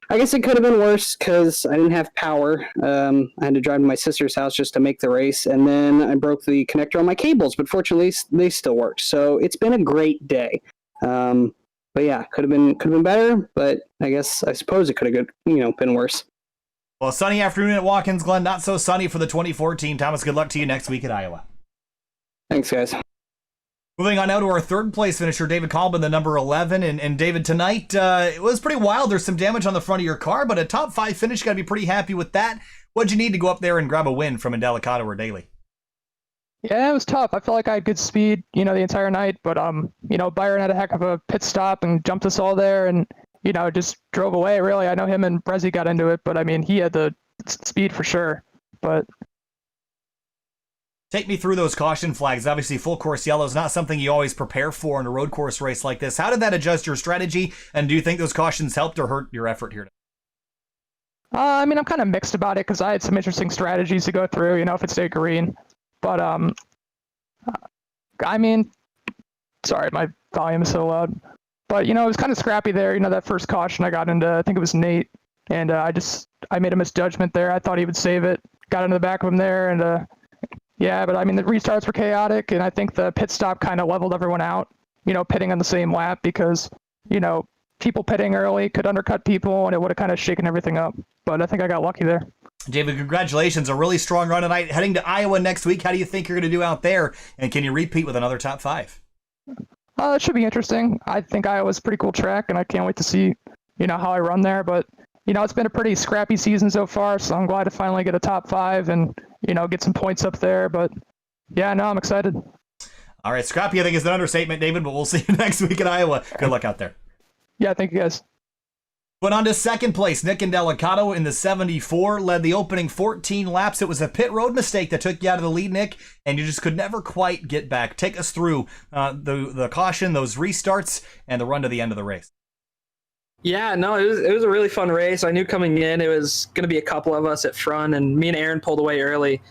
I guess it could have been worse because I didn't have power. I had to drive to my sister's house just to make the race, and then I broke the connector on my cables, but fortunately they still worked. So it's been a great day. But yeah, could have been better, but I suppose it could have been worse. Well, sunny afternoon at Watkins Glen, not so sunny for the 2014. Thomas, good luck to you next week at Iowa. Thanks, guys. Moving on now to our 3rd place finisher, David Colbin, the number 11. And David, tonight, it was pretty wild. There's some damage on the front of your car, but a top 5 finish, got to be pretty happy with that. What'd you need to go up there and grab a win from Indelicato or Daly? Yeah, it was tough. I felt like I had good speed, the entire night, but, Byron had a heck of a pit stop and jumped us all there and, just drove away, really. I know him and Brezzi got into it, but, he had the speed for sure, but... Take me through those caution flags. Obviously, full course yellow is not something you always prepare for in a road course race like this. How did that adjust your strategy, and do you think those cautions helped or hurt your effort here? I'm kind of mixed about it because I had some interesting strategies to go through, if it stayed green. But, sorry, my volume is so loud. But, it was kind of scrappy there. That first caution I got into, I think it was Nate, and I made a misjudgment there. I thought he would save it. Got into the back of him there, and... Yeah, but the restarts were chaotic, and I think the pit stop kind of leveled everyone out, pitting on the same lap because, people pitting early could undercut people, and it would have kind of shaken everything up. But I think I got lucky there. David, congratulations. A really strong run tonight. Heading to Iowa next week, how do you think you're going to do out there? And can you repeat with another top 5? It should be interesting. I think Iowa's a pretty cool track, and I can't wait to see, how I run there. But, it's been a pretty scrappy season so far, so I'm glad to finally get a top 5 and, get some points up there. But, yeah, no, I'm excited. All right, scrappy I think is an understatement, David, but we'll see you next week in Iowa. Good luck out there. Yeah, thank you, guys. Went on to 2nd place. Nick Indelicato in the 74 led the opening 14 laps. It was a pit road mistake that took you out of the lead, Nick, and you just could never quite get back. Take us through the caution, those restarts, and the run to the end of the race. Yeah, no, it was a really fun race. I knew coming in it was going to be a couple of us at front, and me and Aaron pulled away early.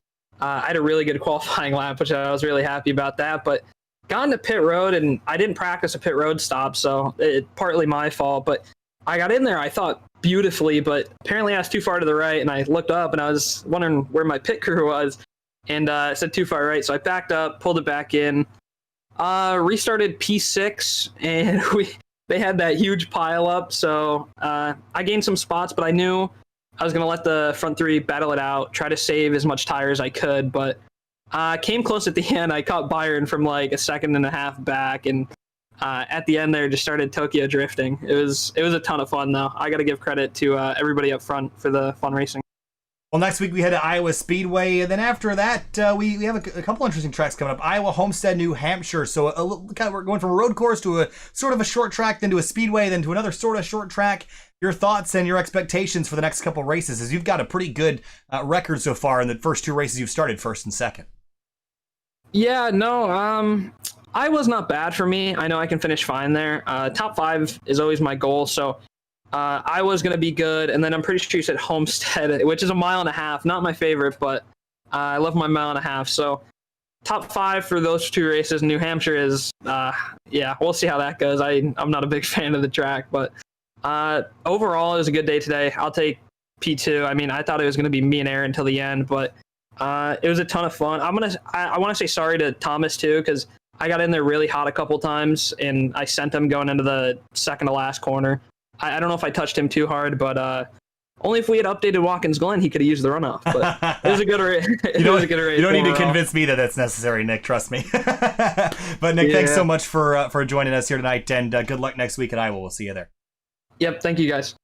I had a really good qualifying lap, which I was really happy about that. But got into pit road, and I didn't practice a pit road stop, so it's partly my fault. But I got in there, I thought beautifully, but apparently I was too far to the right, and I looked up, and I was wondering where my pit crew was, and it said too far right. So I backed up, pulled it back in, restarted P6, and they had that huge pile up. So I gained some spots, but I knew I was going to let the front three battle it out, try to save as much tire as I could. But came close at the end. I caught Byron from like a second and a half back, and at the end there just started Tokyo drifting. It was a ton of fun, though. I got to give credit to everybody up front for the fun racing. Well, next week we head to Iowa Speedway, and then after that, we have a couple interesting tracks coming up. Iowa, Homestead, New Hampshire. So we're going from a road course to a sort of a short track, then to a speedway, then to another sort of short track. Your thoughts and your expectations for the next couple races, as you've got a pretty good record so far in the first two races you've started, first and second. Yeah, no, Iowa's not bad for me. I know I can finish fine there. Top 5 is always my goal, so Iowa's going to be good. And then I'm pretty sure you said Homestead, which is a mile and a half. Not my favorite, but I love my mile and a half. So top 5 for those two races. New Hampshire is, yeah, we'll see how that goes. I'm not a big fan of the track, but overall it was a good day today. I'll take P2. I mean, I thought it was going to be me and Aaron till the end, but it was a ton of fun. I want to say sorry to Thomas too, because I got in there really hot a couple times, and I sent him going into the second to last corner. I don't know if I touched him too hard, but only if we had updated Watkins Glen, he could have used the runoff. But it was a good race. You don't need to convince me that that's necessary, Nick. Trust me. But Nick, thanks so much for joining us here tonight, and good luck next week at Iowa. We'll see you there. Yep, thank you guys.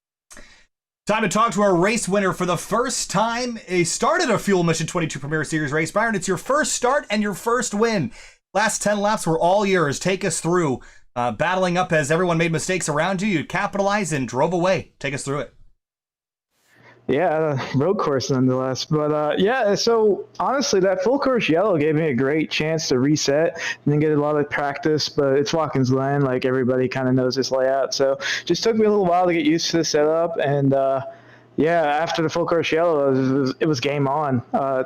Time to talk to our race winner for the first time. He started a Fuel Mission 22 Premier Series race. Byron, it's your first start and your first win. Last 10 laps were all yours. Take us through battling up as everyone made mistakes around you. You capitalized and drove away. Take us through it. Yeah, road course nonetheless. But yeah, so honestly, that full course yellow gave me a great chance to reset and then get a lot of practice. But it's Watkins Glen, like everybody kind of knows this layout. So just took me a little while to get used to the setup. And yeah, after the full course yellow, it was game on.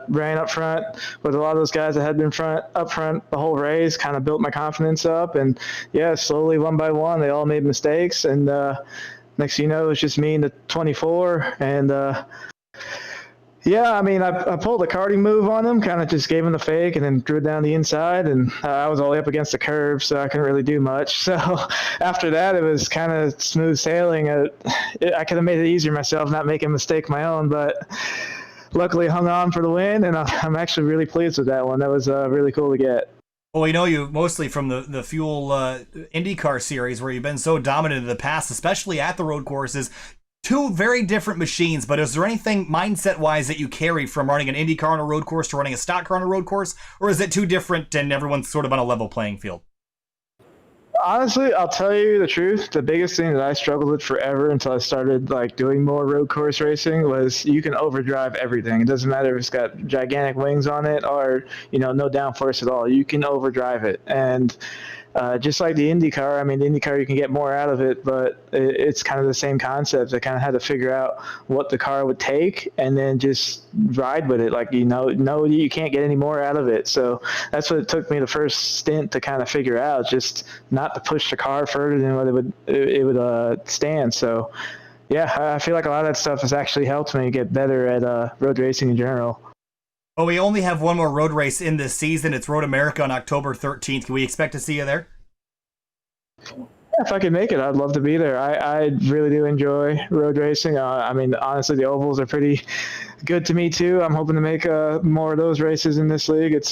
Ran up front with a lot of those guys that had been up front the whole race, kind of built my confidence up. And yeah, slowly one by one, they all made mistakes. And next thing you know, it was just me and the 24. And yeah, I mean, I pulled a karting move on them, kind of just gave them the fake and then drew it down the inside. And I was all the way up against the curve, so I couldn't really do much. So after that, it was kind of smooth sailing. I could have made it easier myself, not making a mistake my own, but luckily hung on for the win. And I'm actually really pleased with that one. That was really cool to get. Well, we know you mostly from the Fuel IndyCar series, where you've been so dominant in the past, especially at the road courses. Two very different machines, but is there anything mindset-wise that you carry from running an IndyCar on a road course to running a stock car on a road course, or is it too different and everyone's sort of on a level playing field? Honestly, I'll tell you the truth. The biggest thing that I struggled with forever until I started like doing more road course racing was you can overdrive everything. It doesn't matter if it's got gigantic wings on it or, you know, no downforce at all. You can overdrive it. And just like the IndyCar, I mean, the IndyCar, you can get more out of it, but it's kind of the same concept. I kind of had to figure out what the car would take and then just ride with it. Like, you know you can't get any more out of it. So that's what it took me the first stint to kind of figure out, just not to push the car further than what it would stand. So yeah, I feel like a lot of that stuff has actually helped me get better at road racing in general. Well, we only have one more road race in this season. It's Road America on October 13th. Can we expect to see you there? If I could make it, I'd love to be there. I really do enjoy road racing. I mean, honestly, the ovals are pretty good to me too. I'm hoping to make more of those races in this league. It's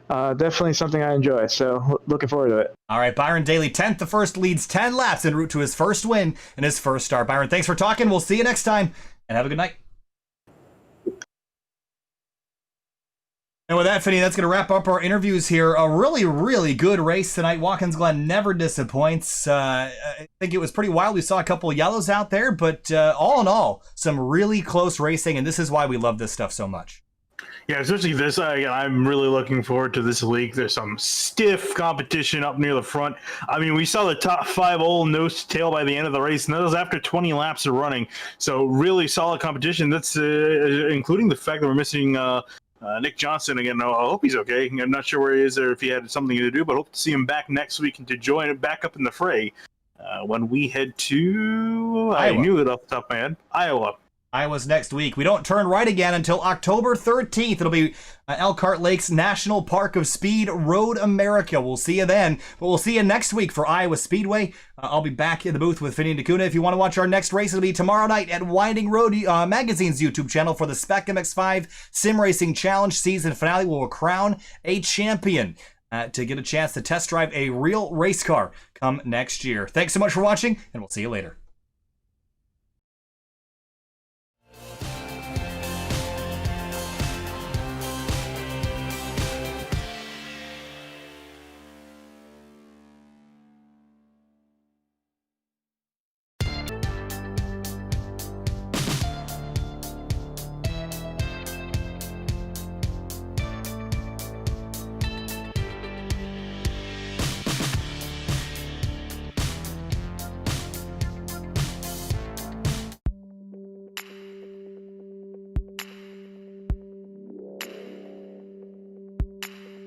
definitely something I enjoy, so looking forward to it. All right, Byron Daly, 10th to first, leads 10 laps en route to his first win and his first start. Byron, thanks for talking. We'll see you next time, and have a good night. And with that, Finney, that's going to wrap up our interviews here. A really, really good race tonight. Watkins Glen never disappoints. I think it was pretty wild. We saw a couple of yellows out there, but all in all, some really close racing, and this is why we love this stuff so much. Yeah, especially this. I'm really looking forward to this league. There's some stiff competition up near the front. I mean, we saw the top 5 all nose to tail by the end of the race, and that was after 20 laps of running. So really solid competition. That's including the fact that we're missing Nick Johnson again. I hope he's okay. I'm not sure where he is or if he had something to do, but hope to see him back next week and to join it back up in the fray when we head to Iowa. I knew it off the top of my head. Iowa. Iowa's next week. We don't turn right again until October 13th. It'll be Elkhart Lakes National Park of Speed, Road America. We'll see you then. But we'll see you next week for Iowa Speedway. I'll be back in the booth with Finney and Dakuna. If you want to watch our next race, it'll be tomorrow night at Winding Road Magazine's YouTube channel for the Spec MX5 Sim Racing Challenge season finale. We'll crown a champion to get a chance to test drive a real race car come next year. Thanks so much for watching, and we'll see you later.